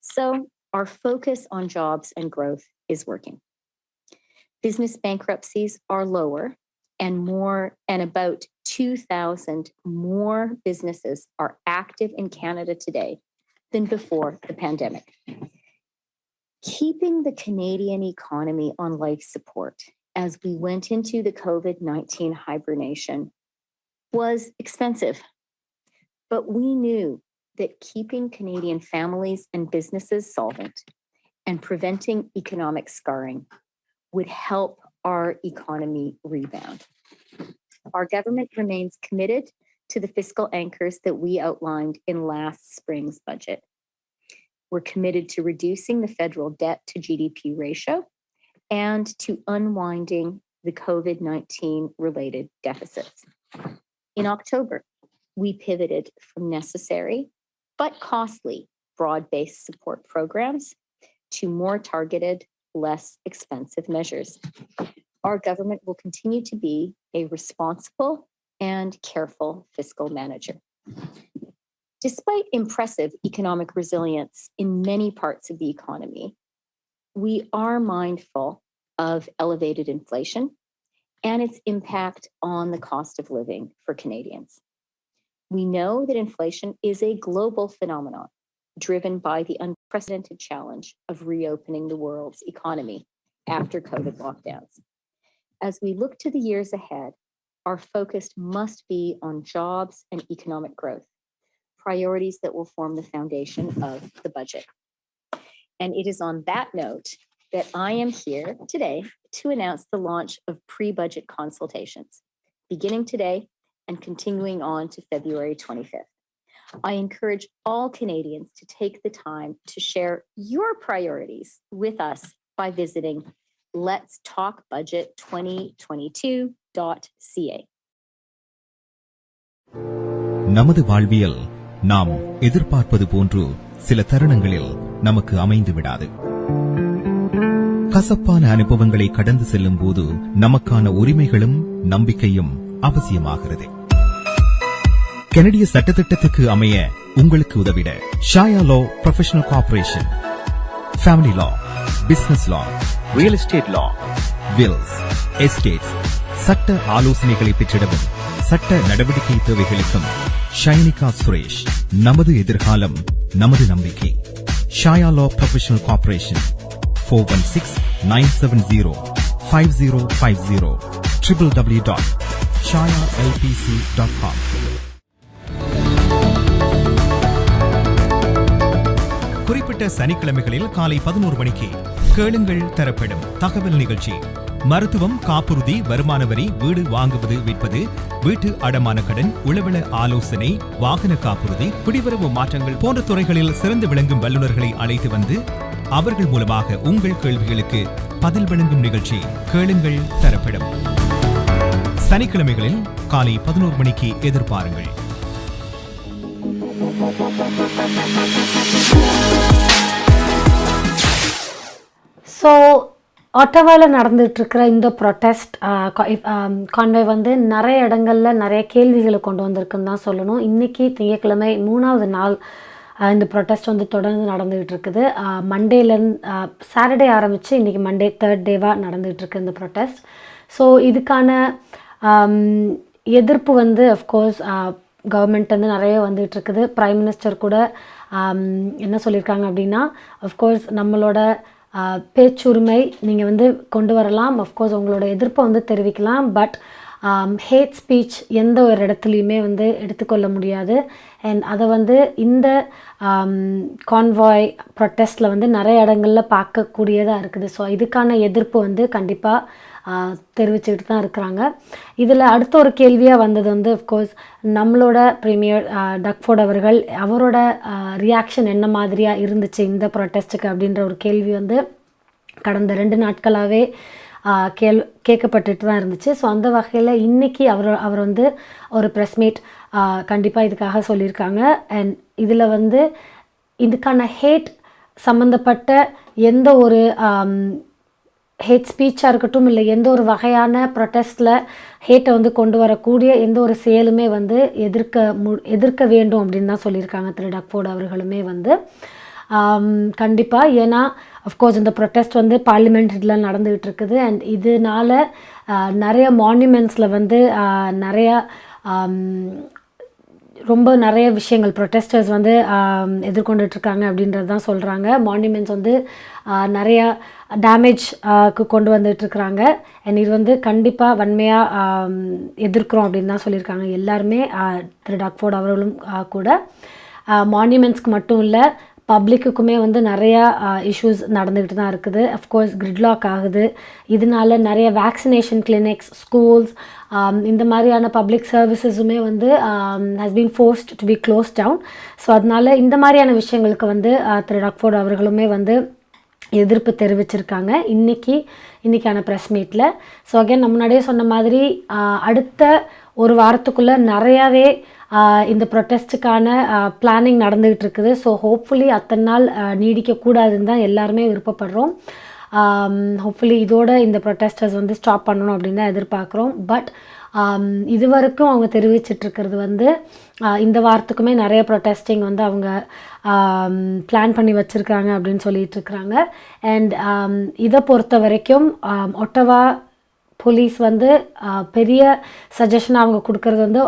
So our focus on jobs and growth is working. Business bankruptcies are lower, and about 2,000 more businesses are active in Canada today than before the pandemic. Keeping the Canadian economy on life support as we went into the COVID-19 hibernation was expensive, but we knew that keeping Canadian families and businesses solvent and preventing economic scarring would help our economy rebound. Our government remains committed to the fiscal anchors that we outlined in last spring's budget. We're committed to reducing the federal debt to GDP ratio and to unwinding the COVID-19 related deficits. In October, we pivoted from necessary but costly broad-based support programs to more targeted, less expensive measures. Our government will continue to be a responsible and careful fiscal manager. Despite impressive economic resilience in many parts of the economy, we are mindful of elevated inflation and its impact on the cost of living for Canadians. We know that inflation is a global phenomenon driven by the unprecedented challenge of reopening the world's economy after COVID lockdowns. As we look to the years ahead, our focus must be on jobs and economic growth, priorities that will form the foundation of the budget. And it is on that note that I am here today to announce the launch of pre-budget consultations, beginning today and continuing on to February 25th. I encourage all Canadians to take the time to share your priorities with us by visiting letstalkbudget2022.ca. நமது வாழ்வியல் நாம் எதிர்பார்ப்பது போன்று சில தருணங்களில் நமக்கு அமைந்து விடாது. கசப்பான அனுபவங்களை கடந்து செல்லும் போது நமக்கான உரிமைகளும் நம்பிக்கையும் அவசியமாகிறது. கனடிய சட்டத்திட்டத்துக்கு அமைய உங்களுக்கு உதவிட ஷாயா லா ப்ரொஃபஷனல் கார்ப்பரேஷன், ஃபேமிலி லா, பிசினஸ் லா, ரியல் எஸ்டேட் லா, வில்ஸ், எஸ்டேட்ஸ், சட்ட ஆலோசனைகளை பெற்றிடவும் சட்ட நடவடிக்கை தேவைகளுக்கும் ஷைனிகா சுரேஷ். நமது எதிர்காலம் நமது நம்பிக்கை. ஷாயா லா ப்ரொஃபஷனல் கார்ப்பரேஷன் 416-970-5050 www.shayalpc.com. குறிப்பிட்ட சனிக்கிழமைகளில் காலை 11 மணிக்கு கேளுங்கள் தரப்படும் தகவல் நிகழ்ச்சி. மருத்துவம், காப்புறுதி, வருமான வரி, வீடு வாங்குவது விற்பது, வீட்டு அடமான கடன், உளவள ஆலோசனை, வாகன காப்புறுதி, குடிவரவு மாற்றங்கள் போன்ற துறைகளில் சிறந்து விளங்கும் வல்லுநர்களை அழைத்து வந்து அவர்கள் மூலமாக உங்கள் கேள்விகளுக்கு பதில் வழங்கும் நிகழ்ச்சி கேளுங்கள் தரப்படும். சனிக்கிழமைகளில் காலை 11 மணிக்கு எதிர்பாருங்கள். ஸோ ஆட்டோவாவில் நடந்துகிட்ருக்கிற இந்த ப்ரொட்டஸ்ட் கான்வே வந்து நிறைய இடங்களில் நிறைய கேள்விகளை கொண்டு வந்திருக்குன்னு தான் சொல்லணும். இன்றைக்கி திங்கட்கிழமை 3வது நாள் இந்த ப்ரொட்டஸ்ட் வந்து தொடர்ந்து நடந்துகிட்டு இருக்குது. மண்டேலேருந்து சாட்டர்டே ஆரம்பித்து இன்றைக்கி மண்டே 3rd டேவாக நடந்துகிட்ருக்கு இந்த ப்ரொட்டஸ்ட். ஸோ இதுக்கான எதிர்ப்பு வந்து அஃப்கோர்ஸ் கவர்மெண்ட் வந்து நிறைய வந்துகிட்ருக்குது. ப்ரைம் மினிஸ்டர் கூட என்ன சொல்லியிருக்காங்க அப்படின்னா, அஃப்கோர்ஸ் நம்மளோட பேச்சுரிமை நீங்கள் வந்து கொண்டு வரலாம், அஃப்கோர்ஸ் உங்களோட எதிர்ப்பை வந்து தெரிவிக்கலாம், பட் ஹேட் ஸ்பீச் எந்த ஒரு இடத்துலையுமே வந்து எடுத்துக்கொள்ள முடியாது. அண்ட் அதை வந்து இந்த கான்வாய் ப்ரொட்டஸ்ட்டில் வந்து நிறைய இடங்களில் பார்க்கக்கூடியதாக இருக்குது. ஸோ இதுக்கான எதிர்ப்பு வந்து கண்டிப்பாக தெரிவிச்சுக்கிட்டு தான் இருக்கிறாங்க. இதில் அடுத்த ஒரு கேள்வியாக வந்தது வந்து அஃப்கோர்ஸ் நம்மளோட பிரீமியர் டக்ஃபோர்ட் அவர்கள் அவரோட ரியாக்ஷன் என்ன மாதிரியாக இருந்துச்சு இந்த ப்ரொட்டஸ்ட்டுக்கு அப்படின்ற ஒரு கேள்வி வந்து கடந்த 2 நாட்களாகவே கேட்கப்பட்டுட்டு தான் இருந்துச்சு. ஸோ அந்த வகையில் இன்றைக்கி அவர் வந்து ஒரு ப்ரெஸ் மீட் கண்டிப்பாக இதுக்காக சொல்லியிருக்காங்க. அண்ட் இதில் வந்து இதுக்கான ஹேட் சம்மந்தப்பட்ட எந்த ஒரு ஹேட் ஸ்பீச்சாக இருக்கட்டும், இல்லை எந்த ஒரு வகையான ப்ரொட்டஸ்ட்டில் ஹேட்டை வந்து கொண்டு வரக்கூடிய எந்த ஒரு செயலுமே வந்து எதிர்க்க வேண்டும் அப்படின்னு தான் சொல்லியிருக்காங்க திரு டக்ஃபோர்ட் அவர்களுமே வந்து கண்டிப்பாக. ஏன்னா அஃப்கோர்ஸ் இந்த ப்ரொட்டஸ்ட் வந்து பார்லிமெண்ட்டில் நடந்துகிட்டு இருக்குது. அண்ட் இதனால் நிறைய மான்யூமெண்ட்ஸில் வந்து நிறைய விஷயங்கள் ப்ரொட்டஸ்டர்ஸ் வந்து எதிர்கொண்டுட்ருக்காங்க அப்படின்றது தான் சொல்கிறாங்க. மான்யூமெண்ட்ஸ் வந்து நிறையா டேமேஜ்க்கு கொண்டு வந்துட்டுருக்குறாங்க. அண்ட் இது வந்து கண்டிப்பாக வன்மையாக எதிர்க்கிறோம் அப்படின்னு தான் சொல்லியிருக்காங்க எல்லாருமே. திரு டக்ஃபோர்ட் அவர்களும் கூட மான்யூமெண்ட்ஸ்க்கு மட்டும் இல்லை, பப்ளிக்குக்குமே வந்து நிறையா இஷ்யூஸ் நடந்துக்கிட்டு தான் இருக்குது. அஃப்கோர்ஸ் கிரிட்லாக் ஆகுது. இதனால நிறைய வேக்சினேஷன் கிளினிக்ஸ், ஸ்கூல்ஸ், இந்த மாதிரியான பப்ளிக் சர்வீசஸுமே வந்து has been forced to be close down. So அதனால இந்த மாதிரியான விஷயங்களுக்கு வந்து திரு டக்ஃபோர்ட் அவர்களுமே வந்து எதிர்ப்பு தெரிவிச்சிருக்காங்க இன்றைக்கான ப்ரெஸ் மீட்டில். ஸோ அகைன் நம்ம முன்னாடியே சொன்ன மாதிரி அடுத்த ஒரு வாரத்துக்குள்ளே நிறையாவே இந்த ப்ரொட்டஸ்ட்டுக்கான பிளானிங் நடந்துகிட்டு இருக்குது. ஸோ ஹோப்ஃபுல்லி அத்தனை நாள் நீடிக்கக்கூடாதுன்னு தான் எல்லாருமே விருப்பப்படுறோம். ஹோப்ஃபுல்லி இதோட இந்த ப்ரொட்டஸ்டர்ஸ் வந்து ஸ்டாப் பண்ணணும் அப்படின்னு தான் எதிர்பார்க்குறோம். பட் இது வரைக்கும் அவங்க தெரிவிச்சிட்ருக்கிறது வந்து இந்த வாரத்துக்குமே நிறைய ப்ரொட்டஸ்டிங் வந்து அவங்க பிளான் பண்ணி வச்சுருக்காங்க அப்படின்னு சொல்லிகிட்ருக்குறாங்க. அண்ட் இதை பொறுத்த வரைக்கும் ஒட்டவா போலீஸ் வந்து பெரிய சஜஷனாக அவங்க கொடுக்குறது வந்து,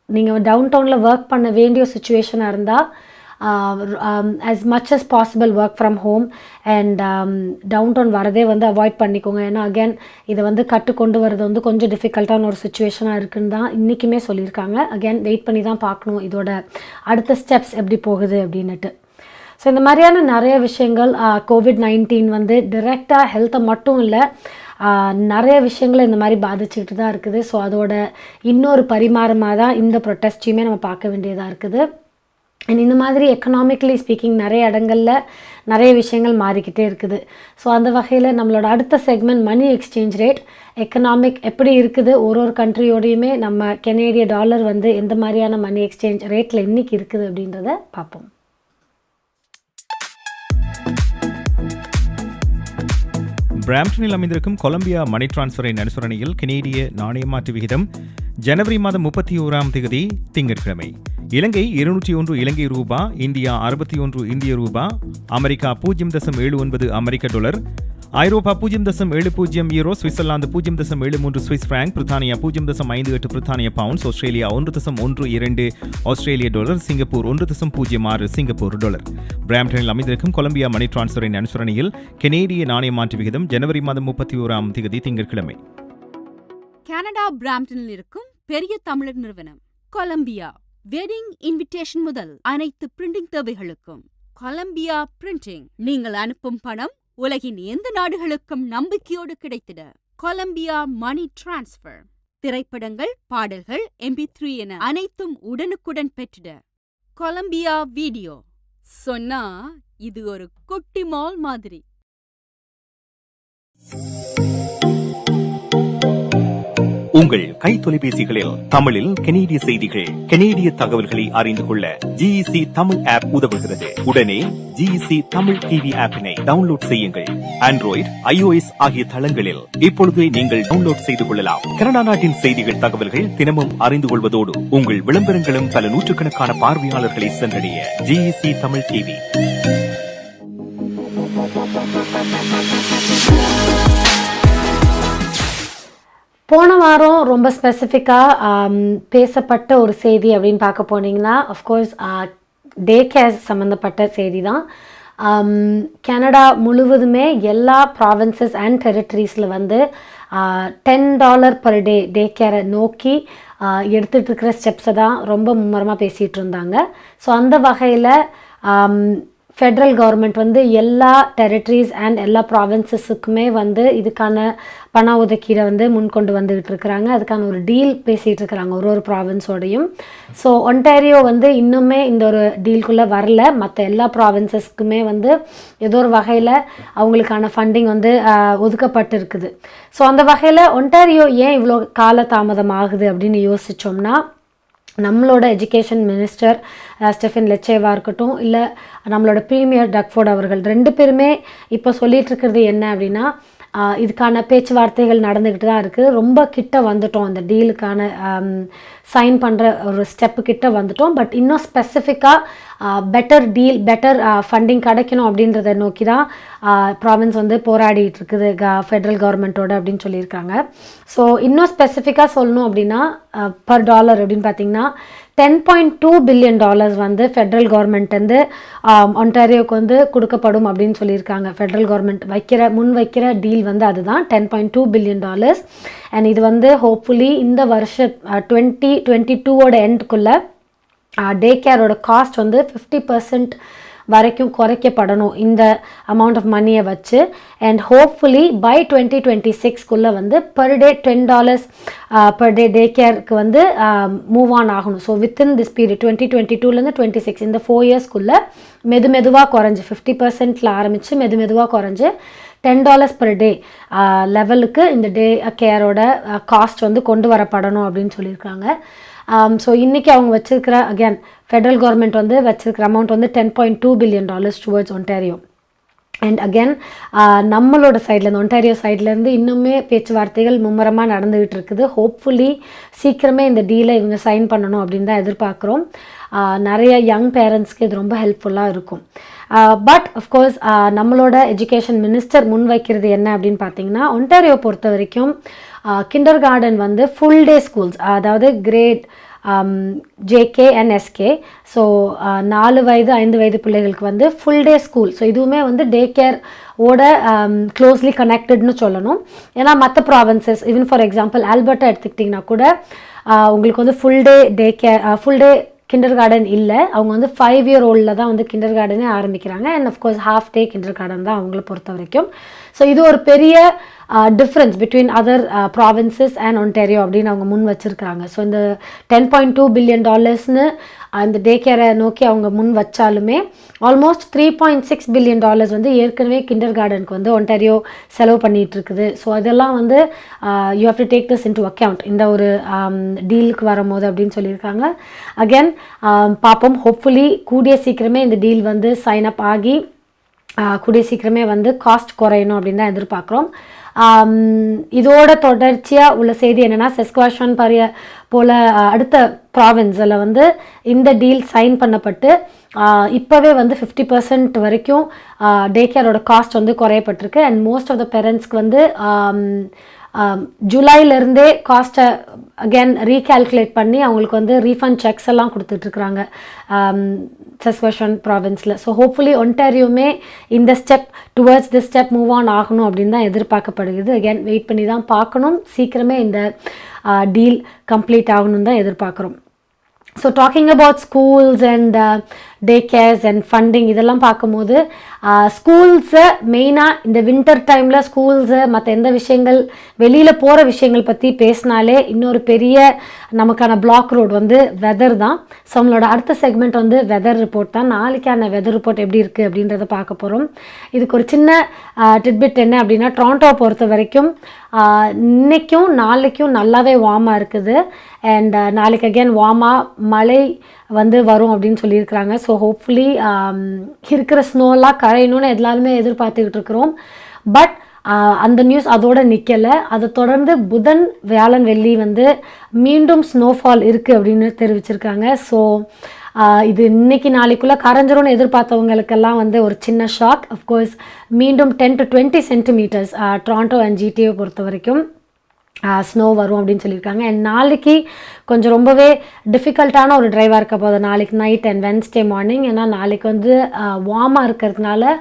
நீங்கள் டவுன் டவுனில் ஒர்க் பண்ண வேண்டிய சுச்சுவேஷனாக இருந்தால் as much as possible work from home and டவுன் டவுன் வரதே வந்து அவாய்ட் பண்ணிக்கோங்க. ஏன்னா அகேன் இதை வந்து கொண்டு வரது வந்து கொஞ்சம் டிஃபிகல்ட்டான ஒரு சுச்சுவேஷனாக இருக்குன்னு தான் இன்றைக்குமே சொல்லியிருக்காங்க. அகேன் வெயிட் பண்ணி தான் பார்க்கணும் இதோட அடுத்த ஸ்டெப்ஸ் எப்படி போகுது அப்படின்னுட்டு. ஸோ இந்த மாதிரியான நிறைய விஷயங்கள் COVID-19 வந்து டிரெக்டாக ஹெல்த்தை மட்டும் இல்லை, நிறைய விஷயங்களை இந்த மாதிரி பாதிச்சுக்கிட்டு தான் இருக்குது. ஸோ அதோட இன்னொரு பரிமாறமாக தான் இந்த ப்ரொட்டஸ்டையுமே நம்ம பார்க்க வேண்டியதாக இருக்குது. அண்ட் இந்த மாதிரி எக்கனாமிக்கலி ஸ்பீக்கிங் நிறைய இடங்களில் நிறைய விஷயங்கள் மாறிக்கிட்டே இருக்குது. ஸோ அந்த வகையில் நம்மளோட அடுத்த segment money exchange rate, economic எப்படி இருக்குது, ஒரு கண்ட்ரியோடையுமே நம்ம கெனேடிய டாலர் வந்து எந்த மாதிரியான மணி எக்ஸ்சேஞ்ச் ரேட்டில் இன்றைக்கி இருக்குது அப்படின்றத பார்ப்போம். பிராம்ப்டனில் அமைந்திருக்கும் கொலம்பியா மணி டிரான்ஸ்ஃபரின் அனுசரணையில் கெனேடிய நாணய மாற்று விகிதம் ஜனவரி மாதம் 31ஆம் தேதி திங்கட்கிழமை இலங்கை 201 இலங்கை ரூபா, இந்தியா 61 இந்திய ரூபா, அமெரிக்கா 0.79 அமெரிக்க டாலர், ஐரோப்பா 0.70 யூரோ, சுவிட்சர்லாந்து 0.73 சுவிஸ் பிராங்க், பிரித்தானியா 0.58 பிரித்தானிய பவுண்ட்ஸ், ஆஸ்திரேலியா 1.12 ஆஸ்திரேலிய டாலர், சிங்கப்பூர் 1.06 சிங்கப்பூர் டாலர். பிராம்ப்டனில் அமைந்திருக்கும் கொலம்பியா மணி டிரான்ஸ்ஃபரின் அனுசரணையில் கெனேடிய நாணய மாற்று விகிதம் ஜனவரி மாதம் 31ஆம் தேதி திங்கட்கிழமை. கனடா பிராம்ப்டனில் இருக்கும் பெரிய தமிழர் நிறுவனம் கொலம்பியா வெட்டிங் இன்விடேஷன் முதல் அனைத்து பிரிண்டிங் தேவைகளுக்கும் கொலம்பியா பிரிண்டிங். நீங்கள் அனுப்பும் பணம் உலகின் எந்த நாடுகளுக்கும் நம்பிக்கையோடு கிடைத்திட கொலம்பியா மணி டிரான்ஸ்ஃபர். திரைப்படங்கள், பாடல்கள், MP3 என அனைத்தும் உடனுக்குடன் பெற்றிட கொலம்பியா வீடியோ. சொன்னா இது ஒரு குட்டி மால் மாதிரி. உங்கள் கை தொலைபேசிகளில் தமிழில் கனேடிய செய்திகள், கனேடிய தகவல்களை அறிந்து கொள்ள GEC தமிழ் ஆப் உதவுகிறது. உடனே GEC தமிழ் டிவி ஆப்பினை டவுன்லோட் செய்யுங்கள். ஆண்ட்ராய்டு, iOS ஆகிய தளங்களில் இப்பொழுதே நீங்கள் டவுன்லோட் செய்து கொள்ளலாம். கனடா நாட்டின் செய்திகள், தகவல்கள் தினமும் அறிந்து கொள்வதோடு உங்கள் விளம்பரங்களும் பல நூற்றுக்கணக்கான பார்வையாளர்களை சென்றடைய GEC தமிழ் டிவி. போன வாரம் ரொம்ப ஸ்பெசிஃபிக்காக பேசப்பட்ட ஒரு செய்தி அப்படின்னு பார்க்க போனீங்கன்னா அஃப்கோர்ஸ் டே கேர் சம்மந்தப்பட்ட செய்தி தான். கனடா முழுவதுமே எல்லா ப்ராவின்சஸ் அண்ட் டெரிட்டரிஸில் வந்து $10 பர் டே கேரை நோக்கி எடுத்துகிட்டு இருக்கிற ஸ்டெப்ஸை தான் ரொம்ப மும்முரமாக பேசிகிட்டு இருந்தாங்க. ஸோ அந்த வகையில் ஃபெட்ரல் கவர்மெண்ட் வந்து எல்லா டெரிட்டரிஸ் அண்ட் எல்லா ப்ராவின்சஸுக்குமே வந்து இதுக்கான பண ஒதுக்கீடை வந்து முன்கொண்டு வந்துகிட்டு இருக்கிறாங்க. அதுக்கான ஒரு டீல் பேசிகிட்டு இருக்கிறாங்க ஒரு ப்ராவின்ஸோடையும். ஸோ ஒன்டாரியோ வந்து இன்னுமே இந்த ஒரு டீல்குள்ளே வரல. மற்ற எல்லா ப்ராவின்சஸ்க்குமே வந்து ஏதோ ஒரு வகையில் அவங்களுக்கான ஃபண்டிங் வந்து ஒதுக்கப்பட்டு இருக்குது. ஸோ அந்த வகையில் ஒன்டாரியோ ஏன் இவ்வளோ கால தாமதம் ஆகுது அப்படின்னு யோசித்தோம்னா, நம்மளோட எஜுகேஷன் மினிஸ்டர் ஸ்டெஃபன் லெச்சேவாக இருக்கட்டும், இல்லை நம்மளோட ப்ரீமியர் டக்ஃபோர்ட் அவர்கள் 2 பேருமே இப்போ சொல்லிகிட்டு இருக்கிறது என்ன அப்படின்னா, இதுக்கான பேச்சுவார்த்தைகள் நடந்துக்கிட்டு தான் இருக்குது. ரொம்ப கிட்ட வந்துட்டோம், அந்த டீலுக்கான சைன் பண்ணுற ஒரு ஸ்டெப்பு கிட்ட வந்துட்டோம். பட் இன்னும் ஸ்பெசிஃபிக்காக பெட்டர் டீல், பெட்டர் ஃபண்டிங் கிடைக்கணும் அப்படின்றத நோக்கி தான் ப்ராவின்ஸ் வந்து போராடிட்டு இருக்குது ஃபெட்ரல் கவர்மெண்ட்டோட அப்படின்னு சொல்லியிருக்காங்க. ஸோ இன்னும் ஸ்பெசிஃபிக்காக சொல்லணும் அப்படின்னா பர் டாலர் அப்படின்னு பார்த்தீங்கன்னா $10.2 பில்லியன் வந்து ஃபெட்ரல் கவர்மெண்ட் வந்து ஒன்டாரியோவுக்கு வந்து கொடுக்கப்படும் அப்படின்னு சொல்லியிருக்காங்க. ஃபெட்ரல் கவர்மெண்ட் முன் வைக்கிற டீல் வந்து அதுதான் $10.2 பில்லியன். அண்ட் இது வந்து ஹோப்ஃபுல்லி இந்த வருஷம் 2022ஓட எண்டுக்குள்ளே டே கேரோட காஸ்ட் வந்து 50% வரைக்கும் குறைக்கப்படணும் இந்த அமௌண்ட் ஆஃப் மணியை வச்சு. அண்ட் ஹோப்ஃபுல்லி பை 2026குள்ளே வந்து பர் டே $10 பர் டே கேருக்கு வந்து மூவ் ஆன் ஆகணும். ஸோ வித்தின் திஸ் பீரியட் 2022லேருந்து 26 இந்த 4 இயர்ஸ்க்குள்ளே மெதுவாக குறைஞ்சி 50%ல் ஆரம்பித்து மெதுவாக குறைஞ்சி $10 பர் டே லெவலுக்கு இந்த டே கேரோட காஸ்ட் வந்து கொண்டு வரப்படணும் அப்படின்னு சொல்லியிருக்காங்க. ஸோ இன்றைக்கி அவங்க வச்சுருக்கிற அகேன் ஃபெட்ரல் கவர்மெண்ட் வந்து வச்சுருக்கிற அமௌண்ட் வந்து $10.2 billion towards Ontario. And again நம்மளோட சைட்லேருந்து ஒன்டாரியோ சைட்லேருந்து இன்னுமே பேச்சுவார்த்தைகள் மும்முரமாக நடந்துகிட்டு இருக்குது. ஹோப்ஃபுல்லி சீக்கிரமே இந்த டீலை இவங்க சைன் பண்ணணும் அப்படின்னு தான் எதிர்பார்க்குறோம். நிறைய யங் பேரண்ட்ஸ்க்கு இது ரொம்ப ஹெல்ப்ஃபுல்லாக இருக்கும். பட் அஃப்கோர்ஸ் நம்மளோட எஜுகேஷன் மினிஸ்டர் முன்வைக்கிறது என்ன அப்படின்னு பார்த்தீங்கன்னா, ஒன்டாரியோ பொறுத்த வரைக்கும் கிண்டர் கார்டன் வந்து ஃபுல் டே ஸ்கூல்ஸ், அதாவது grade JK and SK, so 4 வயது 5 வயது பிள்ளைகளுக்கு வந்து ஃபுல் டே ஸ்கூல். ஸோ இதுவுமே வந்து டே கேர் ஓட க்ளோஸ்லி கனெக்டட்னு சொல்லணும். ஏன்னா மற்ற provinces even for example Alberta எடுத்துக்கிட்டிங்கன்னா கூட உங்களுக்கு வந்து ஃபுல் டே கிண்டர் கார்டன் இல்லை. அவங்க வந்து 5 year old தான் வந்து கிண்டர் கார்டனே ஆரம்பிக்கிறாங்க. And of course half day kinder garden தான் அவங்கள பொறுத்த வரைக்கும். ஸோ இது ஒரு பெரிய difference between other provinces and Ontario அப்படின்னு அவங்க முன் வச்சுருக்காங்க. ஸோ இந்த $10.2 பில்லியன் அந்த டே கேரை நோக்கி அவங்க முன் வச்சாலுமே ஆல்மோஸ்ட் $3.6 பில்லியன் வந்து ஏற்கனவே கிண்டர் கார்டனுக்கு வந்து ஒன்டாரியோ செலவு பண்ணிகிட்டு இருக்குது. ஸோ அதெல்லாம் வந்து you have to take this into account இந்த ஒரு டீலுக்கு வரும்போது அப்படின்னு சொல்லியிருக்காங்க. அகேன் பார்ப்போம், ஹோப்ஃபுல்லி கூடிய சீக்கிரமே இந்த டீல் வந்து சைன் அப் ஆகி கூடிய சீக்கிரமே வந்து காஸ்ட் குறையணும் அப்படின்னு தான் எதிர்பார்க்குறோம். இதோட தொடர்ச்சியாக உள்ள செய்தி என்னென்னா, செஸ்குவாஷன் போல் அடுத்த ப்ராவின்ஸில் வந்து இந்த டீல் சைன் பண்ணப்பட்டு இப்போவே வந்து 50% வரைக்கும் டே கேரோட காஸ்ட் வந்து குறையப்பட்டிருக்கு. அண்ட் மோஸ்ட் ஆஃப் த பேரண்ட்ஸ்க்கு வந்து ஜூலைலேருந்தே காஸ்ட்டை அகேன் ரீகால்குலேட் பண்ணி அவங்களுக்கு வந்து ரீஃபண்ட் செக்ஸ் எல்லாம் கொடுத்துட்ருக்குறாங்க சஸ்வஷன் ப்ராவின்ஸில். ஸோ ஹோப்ஃபுல்லி ஒன்டாரியோமே இந்த step towards the step move on ஆகணும் அப்படின்னு தான் எதிர்பார்க்கப்படுகிறது. அகேன் வெயிட் பண்ணி தான் பார்க்கணும். சீக்கிரமே இந்த டீல் கம்ப்ளீட் ஆகணும்னு தான் எதிர்பார்க்குறோம். So talking about schools and day CARES and funding இதெல்லாம் பார்க்கும்போது ஸ்கூல்ஸை மெயினாக இந்த வின்டர் டைமில் ஸ்கூல்ஸை மற்ற எந்த விஷயங்கள் வெளியில் போகிற விஷயங்கள் பற்றி பேசினாலே இன்னொரு பெரிய நமக்கான பிளாக் ரோடு வந்து வெதர் தான். ஸோ நம்மளோட அடுத்த செக்மெண்ட் வந்து வெதர் ரிப்போர்ட் தான். நாளைக்கான வெதர் ரிப்போர்ட் எப்படி இருக்குது அப்படின்றத பார்க்க போகிறோம். இதுக்கு ஒரு சின்ன டிட்பிட் என்ன அப்படின்னா, டொரண்டோ பொறுத்த வரைக்கும் இன்னைக்கும் நாளைக்கும் நல்லாவே வார்மாக இருக்குது. அண்ட் நாளைக்கு அகேன் வார்மாக மழை வந்து வரும் அப்படின்னு சொல்லியிருக்கிறாங்க. ஸோ ஹோப்ஃபுல்லி இருக்கிற ஸ்னோலாம் கரையணும்னு எல்லாருமே எதிர்பார்த்துக்கிட்டு இருக்கிறோம். பட் அந்த நியூஸ் அதோடு நிற்கலை. அதை தொடர்ந்து புதன் வியாழன் வெள்ளி வந்து மீண்டும் ஸ்னோஃபால் இருக்குது அப்படின்னு தெரிவிச்சிருக்காங்க. ஸோ இது இன்னைக்கு நாளைக்குள்ளே கரைஞ்சிரும்னு எதிர்பார்த்தவங்களுக்கெல்லாம் வந்து ஒரு சின்ன ஷாக். அஃப்கோர்ஸ் மீண்டும் 10 to 20 centimetres Toronto and GTA பொறுத்த வரைக்கும் ஸ்னோ வரும் அப்படின்னு சொல்லியிருக்காங்க. அண்ட் நாளைக்கு கொஞ்சம் ரொம்பவே டிஃபிகல்ட்டான ஒரு ட்ரைவாக இருக்க போகுது நாளைக்கு நைட் அண்ட் வென்ஸ்டே மார்னிங். ஏன்னா நாளைக்கு வந்து வார்மாக இருக்கிறதுனால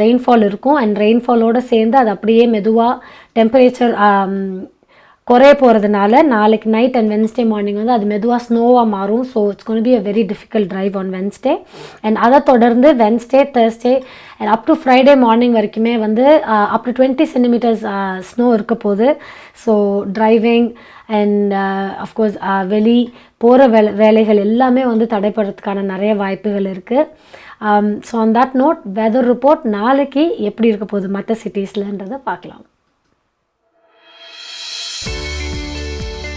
ரெயின்ஃபால் இருக்கும். அண்ட் ரெயின்ஃபாலோடு சேர்ந்து அது அப்படியே மெதுவாக டெம்பரேச்சர் குறைய போகிறதுனால நாளைக்கு நைட் அண்ட் வென்ஸ்டே மார்னிங் வந்து அது மெதுவாக ஸ்னோவாக மாறும். So it's gonna be a very difficult drive on Wednesday. And அதை தொடர்ந்து Wednesday, Thursday and up to Friday morning வரைக்குமே வந்து அப் டு 20 சென்டிமீட்டர்ஸ் ஸ்னோ இருக்க போகுது. ஸோ டிரைவிங் அண்ட் அஃப்கோர்ஸ் வெளி போகிற வேலைகள் எல்லாமே வந்து தடைப்படுறதுக்கான நிறைய வாய்ப்புகள் இருக்குது. So on that note weather report நாளைக்கு எப்படி இருக்க போகுது மற்ற சிட்டிஸ்லன்றதை பார்க்கலாம்.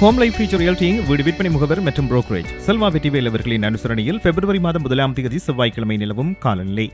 ஹோம் லைஃப் ஃபியூச்சர் ரியல்டிங் வீடு விற்பனை முகவர் மற்றும் புரோக்கரேஜ் செல்வா வெற்றிவேல் அவர்களின் அனுசரணையில் பிப்ரவரி மாதம் 1ஆம் தேதி செவ்வாய்க்கிழமை நிலவும் காலநிலை.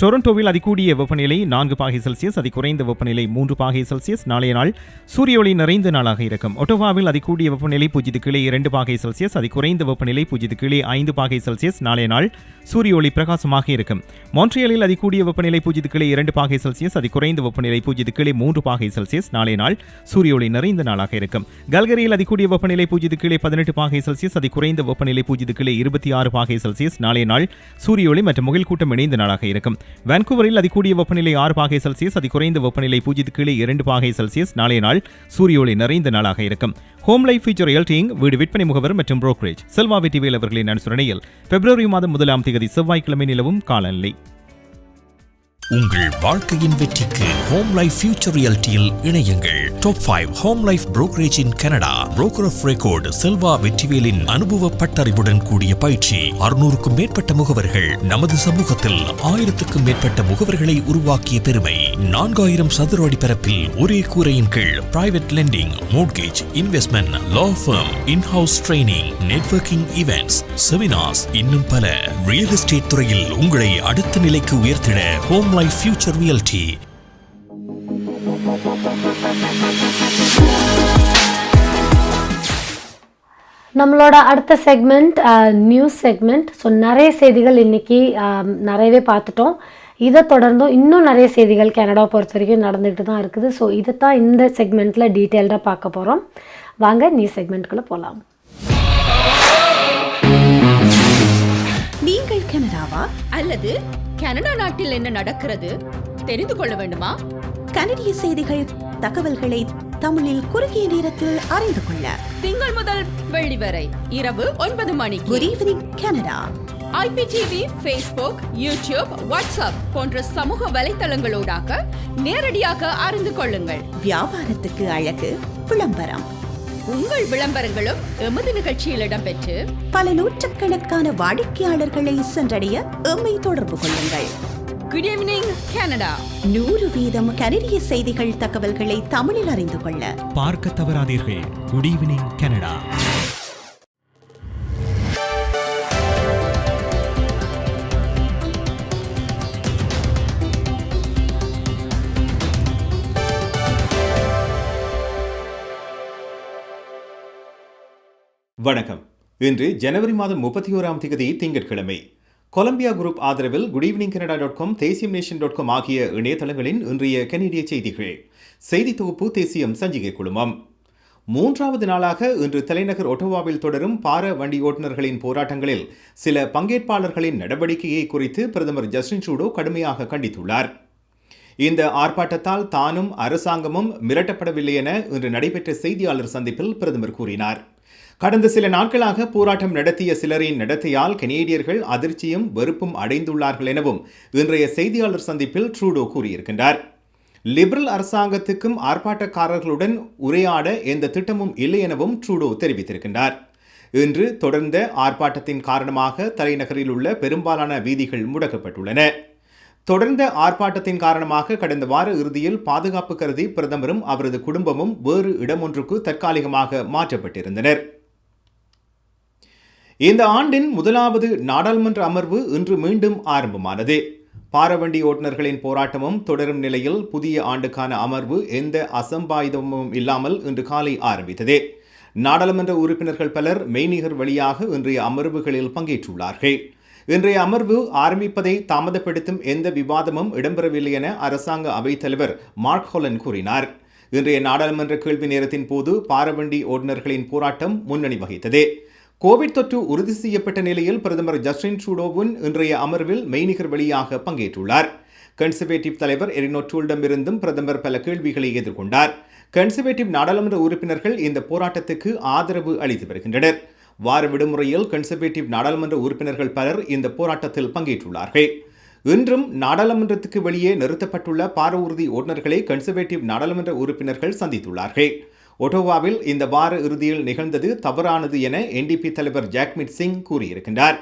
டொரண்டோவில் அதிகூடிய வெப்பநிலை 4 பாகை செல்சியஸ், அதிகுறைந்த வெப்பநிலை 3 பாகை செல்சியஸ். நாளைய நாள் சூரிய ஒளி நிறைந்த நாளாக இருக்கும். ஒட்டோவாவில் அதிகூடிய வெப்பநிலை 0.2 பாகை செல்சியஸ், அதிகுறைந்த வெப்பநிலை 0.5 பாகை செல்சியஸ். நாளைய நாள் சூரிய ஒளி பிரகாசமாக இருக்கும். மான்ட்ரியலில் அதிகூடிய வெப்பநிலை 0.2 பாகை செல்சியஸ், அதிகுறைந்த வெப்பநிலை 0.3 பாகை செல்சியஸ். நாளைய நாள் சூரிய ஒளி நிறைந்த நாளாக இருக்கும். கல்கரியில் அதிகூடிய வெப்பநிலை 0.18 பாகை செல்சியஸ், அதிகுறைந்த வெப்பநிலை 0.26 பாகை செல்சியஸ். நாளைய நாள் சூரிய ஒளி மற்றும் முகில் கூட்டம் இணைந்த நாளாக இருக்கும். வான்கூவரில் அதிகூடிய வெப்பநிலை 6 பாகை செல்சியஸ், அதிகுறைந்த வெப்பநிலை 0.2 பாகை செல்சியஸ். நாளைய நாள் சூரிய ஒளி நிறைந்த நாளாக இருக்கும். ஹோம் லைஃப் ஃபியூச்சர் ரியல்டிங் வீடு விற்பனை முகவர் மற்றும் புரோக்கரேஜ் செல்வா வெற்றிவேல் அவர்களின் அனுசரணையில் பிப்ரவரி மாதம் 1ஆம் தேதி செவ்வாய்க்கிழமை நிலவும் காலநிலை. உங்கள் வாழ்க்கையின் வெற்றிக்கு ஹோம் லைஃப் ஃபியூச்சர் ரியல்டியில் இணையுங்கள். Top 5 Home Life brokerage in Canada. Broker of record Selva வெற்றிவேலின் அனுபவ பட்டறிவுடன் கூடிய பயிற்சி. 600க்கும் மேற்பட்ட முகவர்கள் நமது சமூகத்தில் 1000க்கும் மேற்பட்ட முகவர்களை உருவாக்கிய பெருமை. 4000 சதுர அடி பரப்பில் ஒரே கூரையின் கீழ் private lending, mortgage, investment, law firm, in house training, networking events, seminars, இன்னும் பல. ரியல் எஸ்டேட் துறையில் உங்களை அடுத்த நிலைக்கு உயர்த்திட ஹோம் லைஃப் ஃபியூச்சர் ரியல்டி. நம்மளோட அடுத்த செக்மெண்ட் நியூஸ் செக்மெண்ட். ஸோ நிறைய செய்திகள் இன்றைக்கி நிறையவே பார்த்துட்டோம். இதை தொடர்ந்தும் இன்னும் நிறைய செய்திகள் கனடா பொறுத்த வரைக்கும் நடந்துகிட்டு தான் இருக்குது. ஸோ இதை தான் இந்த செக்மெண்ட்டில் டீட்டெயில்டாக பார்க்க போகிறோம். வாங்க நியூஸ் செக்மெண்ட்டுக்குள்ளே போகலாம். நீங்கள் கனடாவா அல்லது கனடா நாட்டில் என்ன நடக்கிறது தெரிந்து கொள்ள வேண்டுமா? கனடிய செய்திகள், தகவல்களை தமிழில் குறுகிய நேரத்தில் அறிந்து கொள்ள திங்கள் முதல் வெள்ளி வரை இரவு 9 மணிக்கு good evening Canada IPTV, Facebook, YouTube, WhatsApp போன்ற சமூக வலைத்தளங்களோடாக நேரடியாக அறிந்து கொள்ளுங்கள். வியாபாரத்துக்கு அழகு விளம்பரம். உங்கள் விளம்பரங்களும் எமது நிகழ்ச்சியில் இடம்பெற்று பல நூற்றுக்கணக்கான வாடிக்கையாளர்களை சென்றடைய எம்மை தொடர்பு கொள்ளுங்கள். Good evening Canada. 100% கனடிய செய்திகள், தகவல்களை தமிழில் அறிந்து கொள்ள பார்க்க தவறாதீர்கள். Good evening Canada. வணக்கம். இன்று ஜனவரி மாதம் 31ஆம் தேதி திங்கட்கிழமை. கொலம்பியா குரூப் ஆதரவில் குட் ஈவினிங் கனடா.com, தேசியம் நேஷன்.com ஆகிய இணையதளங்களின் இன்றைய கனடிய செய்திகள். செய்தி தொகுப்பு தேசியம் சஞ்சிகை குழுமம். 3வது நாளாக இன்று தலைநகர் ஒட்டோவாவில் தொடரும் பார வண்டி ஓட்டுநர்களின் போராட்டங்களில் சில பங்கேற்பாளர்களின் நடவடிக்கையை குறித்து பிரதமர் ஜஸ்டின் ட்ரூடோ கடுமையாக கண்டித்துள்ளார். இந்த ஆர்ப்பாட்டத்தால் தானும் அரசாங்கமும் மிரட்டப்படவில்லை என இன்று நடைபெற்ற செய்தியாளர் சந்திப்பில் பிரதமர் கூறினார். கடந்த சில நாட்களாக போராட்டம் நடத்திய சிலரின் நடத்தையால் கனேடியர்கள் அதிர்ச்சியும் வெறுப்பும் அடைந்துள்ளார்கள் எனவும் இன்றைய செய்தியாளர் சந்திப்பில் ட்ரூடோ கூறியிருக்கின்றார். லிபரல் அரசாங்கத்துக்கும் ஆர்ப்பாட்டக்காரர்களுடன் உரையாட எந்த திட்டமும் இல்லை எனவும் ட்ரூடோ தெரிவித்திருக்கின்றார். இன்று தொடர்ந்த ஆர்ப்பாட்டத்தின் காரணமாக தலைநகரில் உள்ள பெரும்பாலான வீதிகள் முடக்கப்பட்டுள்ளன. தொடர்ந்த ஆர்ப்பாட்டத்தின் காரணமாக கடந்த வார இறுதியில் பாதுகாப்பு கருதி பிரதமரும் அவரது குடும்பமும் வேறு இடமொன்றுக்கு தற்காலிகமாக மாற்றப்பட்டிருந்தனர். இந்த ஆண்டின் முதலாவது நாடாளுமன்ற அமர்வு இன்று மீண்டும் ஆரம்பமானது. பாரவண்டி ஓட்டுநர்களின் போராட்டமும் தொடரும் நிலையில் புதிய ஆண்டுக்கான அமர்வு எந்த அசம்பாவிதமும் இல்லாமல் இன்று காலை ஆரம்பித்தது. நாடாளுமன்ற உறுப்பினர்கள் பலர் மெய்நிகர் வழியாக இன்றைய அமர்வுகளில் பங்கேற்றுள்ளார்கள். இன்றைய அமர்வு ஆரம்பிப்பதை தாமதப்படுத்தும் எந்த விவாதமும் இடம்பெறவில்லை என அரசாங்க அவைத்தலைவர் மார்க் ஹோலன் கூறினார். இன்றைய நாடாளுமன்ற கேள்வி நேரத்தின் போது பாரவண்டி ஓட்டுநர்களின் போராட்டம் முன்னணி வகித்தது. கோவிட் தொற்று உறுதி செய்யப்பட்ட நிலையில் பிரதமர் ஜஸ்டின் ட்ரூடோவின் இன்றைய அமர்வில் மெய்நிகர் வழியாக பங்கேற்றுள்ளார். கன்சர்வேட்டிவ் தலைவர் எரினோ டூல்டமிருந்தும் பிரதமர் பல கேள்விகளை எதிர்கொண்டார். கன்சர்வேட்டிவ் நாடாளுமன்ற உறுப்பினர்கள் இந்த போராட்டத்துக்கு ஆதரவு அளித்து வருகின்றனர். வார விடுமுறையில் கன்சர்வேட்டிவ் நாடாளுமன்ற உறுப்பினர்கள் பலர் இந்த போராட்டத்தில் பங்கேற்றுள்ளார்கள். இன்றும் நாடாளுமன்றத்துக்கு வெளியே நிறுத்தப்பட்டுள்ள பார ஊர்தி ஓட்டுநர்களை கன்சர்வேட்டிவ் நாடாளுமன்ற உறுப்பினர்கள் சந்தித்துள்ளார்கள். ஒட்டோவாவில் இந்த வார இறுதியில் நிகழ்ந்தது தவறானது என NDP தலைவர் ஜாக்மிட் சிங் கூறியிருக்கின்றார்.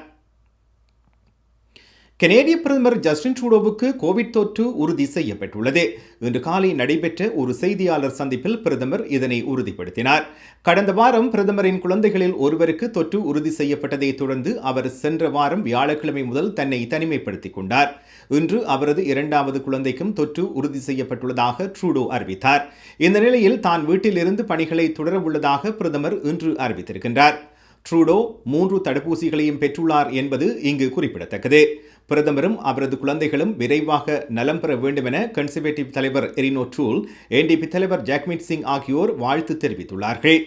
கனேடிய பிரதமர் ஜஸ்டின் ட்ரூடோவுக்கு கோவிட் தொற்று உறுதி செய்யப்பட்டுள்ளது. இன்று காலை நடைபெற்ற ஒரு செய்தியாளர் சந்திப்பில் பிரதமர் இதனை உறுதிப்படுத்தினார். கடந்த வாரம் பிரதமரின் குழந்தைகளில் ஒருவருக்கு தொற்று உறுதி செய்யப்பட்டதை தொடர்ந்து அவர் சென்ற வாரம் வியாழக்கிழமை முதல் தன்னை தனிமைப்படுத்திக் கொண்டார். இன்று அவரது இரண்டாவது குழந்தைக்கும் தொற்று உறுதி செய்யப்பட்டுள்ளதாக ட்ரூடோ அறிவித்தார். இந்த நிலையில் தான் வீட்டிலிருந்து பணிகளை தொடரவுள்ளதாக பிரதமர் இன்று அறிவித்திருக்கின்றார். ட்ரூடோ 3 தடுப்பூசிகளையும் பெற்றுள்ளார் என்பது இங்கு குறிப்பிடத்தக்கது. பிரதமரும் அவரது குழந்தைகளும் விரைவாக நலம் பெற வேண்டும் என கன்சர்வேட்டிவ் தலைவர் எரினோ டூல், NDP தலைவர் ஜாக்மிட் சிங் ஆகியோர் வாழ்த்து தெரிவித்துள்ளார்கள்.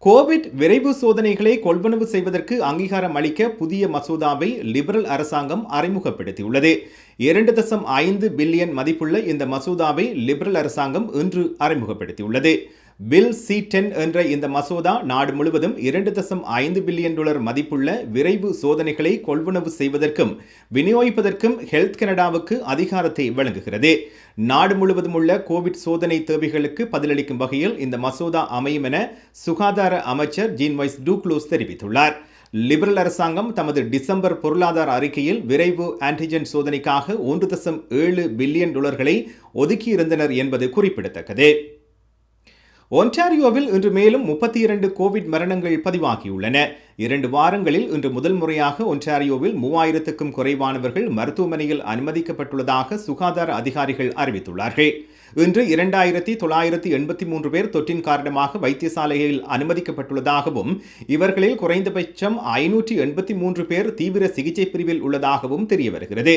கோவிட் விரைவு சோதனைகளை கொள்வனவு செய்வதற்கு அங்கீகாரம் அளிக்க புதிய மசோதாவை லிபரல் அரசாங்கம் அறிமுகப்படுத்தியுள்ளது. 2.5 பில்லியன் மதிப்புள்ள இந்த மசோதாவை லிபரல் அரசாங்கம் இன்று அறிமுகப்படுத்தியுள்ளது. பில் C10 என்ற இந்த மசோதா நாடு முழுவதும் $2.5 பில்லியன் மதிப்புள்ள விரைவு சோதனைகளை கொள்வனவு செய்வதற்கும் விநியோகிப்பதற்கும் ஹெல்த் கனடாவுக்கு அதிகாரத்தை வழங்குகிறது. நாடு முழுவதும் உள்ள கோவிட் சோதனை தேவைகளுக்கு பதிலளிக்கும் வகையில் இந்த மசோதா அமையும் என சுகாதார அமைச்சர் ஜீன் வைஸ் டூக்ளோஸ் தெரிவித்துள்ளார். லிபரல் அரசாங்கம் தமது டிசம்பர் பொருளாதார அறிக்கையில் விரைவு ஆன்டிஜென் சோதனைக்காக $1.7 பில்லியன் ஒதுக்கியிருந்தனர் என்பது குறிப்பிடத்தக்கது. ஒன்டாரியோவில் இன்று மேலும் 32 கோவிட் மரணங்கள் பதிவாகியுள்ளன. 2 வாரங்களில் இன்று முதல் முறையாக ஒன்டாரியோவில் 3000க்கும் குறைவானவர்கள் மருத்துவமனையில் அனுமதிக்கப்பட்டுள்ளதாக சுகாதார அதிகாரிகள் அறிவித்துள்ளார்கள். இன்று 2983 பேர் தொற்றின் காரணமாக வைத்தியசாலையில் அனுமதிக்கப்பட்டுள்ளதாகவும் இவர்களில் குறைந்தபட்சம் 583 பேர் தீவிர சிகிச்சை பிரிவில் உள்ளதாகவும் தெரிய வருகிறது.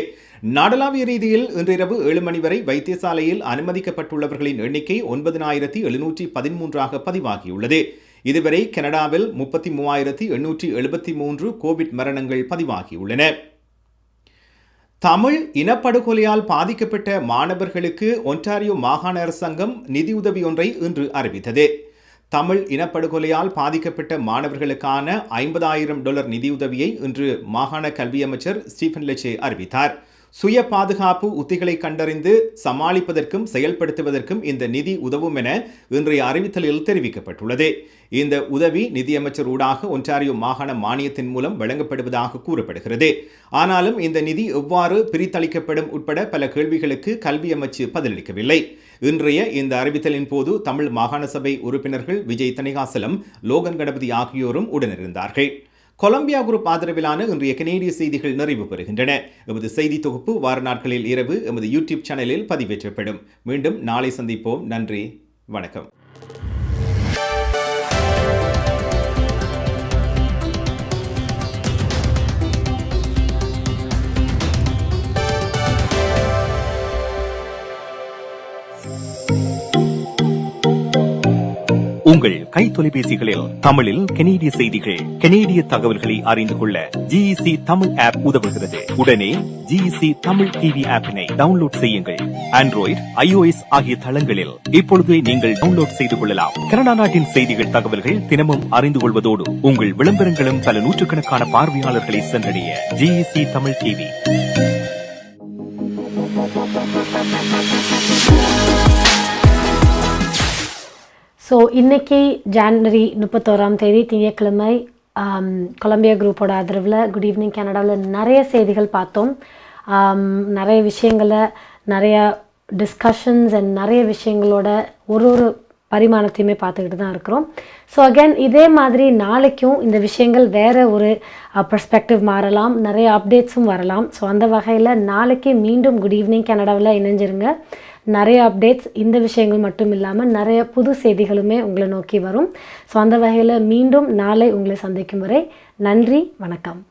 நாடளாவிய ரீதியில் இன்றிரவு 7 மணி வரை வைத்தியசாலையில் அனுமதிக்கப்பட்டுள்ளவர்களின் எண்ணிக்கை 9713 பதிவாகியுள்ளது. இதுவரை கனடாவில் 33873 கோவிட் மரணங்கள் பதிவாகியுள்ளன. தமிழ் இனப்படுகொலையால் பாதிக்கப்பட்ட மாணவர்களுக்கு ஒன்டாரியோ மாகாண அரசாங்கம் நிதியுதவி ஒன்றை இன்று அறிவித்தது. தமிழ் இனப்படுகொலையால் பாதிக்கப்பட்ட மாணவர்களுக்கான $50,000 நிதியுதவியை இன்று மாகாண கல்வி அமைச்சர் ஸ்டீஃபன் லெச்சே அறிவித்தார். சுய பாதுகாப்பு உத்திகளை கண்டறிந்து சமாளிப்பதற்கும் செயல்படுத்துவதற்கும் இந்த நிதி உதவும் என இன்றைய அறிவித்தலில் தெரிவிக்கப்பட்டுள்ளது. இந்த உதவி நிதியமைச்சர் ஊடாக ஒன்டாரியோ மாகாண மானியத்தின் மூலம் வழங்கப்படுவதாக கூறப்படுகிறது. ஆனாலும் இந்த நிதி எவ்வாறு பிரித்தளிக்கப்படும் உட்பட பல கேள்விகளுக்கு கல்வி அமைச்சு பதிலளிக்கவில்லை. இன்றைய இந்த அறிவித்தலின் போது தமிழ் மாகாண சபை உறுப்பினர்கள் விஜய் தணிகாசலம், லோகன் கணபதி ஆகியோரும் உடனிருந்தார்கள். கொலம்பியா குரூப் ஆதரவிலான இன்றைய கனேடிய செய்திகள் நிறைவு பெறுகின்றன. எமது செய்தி தொகுப்பு வார நாட்களில் இரவு எமது யூடியூப் சேனலில் பதிவேற்றப்படும். மீண்டும் நாளை சந்திப்போம். நன்றி, வணக்கம். உங்கள் கை தொலைபேசிகளில் தமிழில் கனேடிய செய்திகள், கனேடிய தகவல்களை அறிந்து கொள்ள GEC தமிழ் ஆப் உதவுகிறது. உடனே GEC தமிழ் டிவி ஆப்பினை டவுன்லோட் செய்யுங்கள். ஆண்ட்ராய்டு, iOS ஆகிய தளங்களில் இப்பொழுதே நீங்கள் டவுன்லோட் செய்து கொள்ளலாம். கனடா நாட்டின் செய்திகள், தகவல்கள் தினமும் அறிந்து கொள்வதோடு உங்கள் விளம்பரங்களும் பல நூற்றுக்கணக்கான பார்வையாளர்களை சென்றடைய GEC தமிழ் டிவி. ஸோ இன்றைக்கி ஜான்வரி 31 திங்கட்கிழமை கொலம்பியா குரூப்போட ஆதரவில் குட் ஈவினிங் கனடாவில் நிறைய செய்திகள் பார்த்தோம். நிறைய விஷயங்களை, நிறைய டிஸ்கஷன்ஸ் அண்ட் நிறைய விஷயங்களோட ஒரு பரிமாணத்தையுமே பார்த்துக்கிட்டு தான் இருக்கிறோம். ஸோ அகேன் இதே மாதிரி நாளைக்கும் இந்த விஷயங்கள் வேறு ஒரு பெர்ஸ்பெக்டிவ் மாறலாம், நிறைய அப்டேட்ஸும் வரலாம். ஸோ அந்த வகையில் நாளைக்கு மீண்டும் குட் ஈவினிங் கனடாவில் இணைஞ்சிருங்க. நிறைய அப்டேட்ஸ், இந்த விஷயங்கள் மட்டும் இல்லாமல் நிறைய புது செய்திகளுமே உங்களை நோக்கி வரும். ஸோ அந்த வகையில் மீண்டும் நாளை உங்களை சந்திக்கும் வரை நன்றி, வணக்கம்.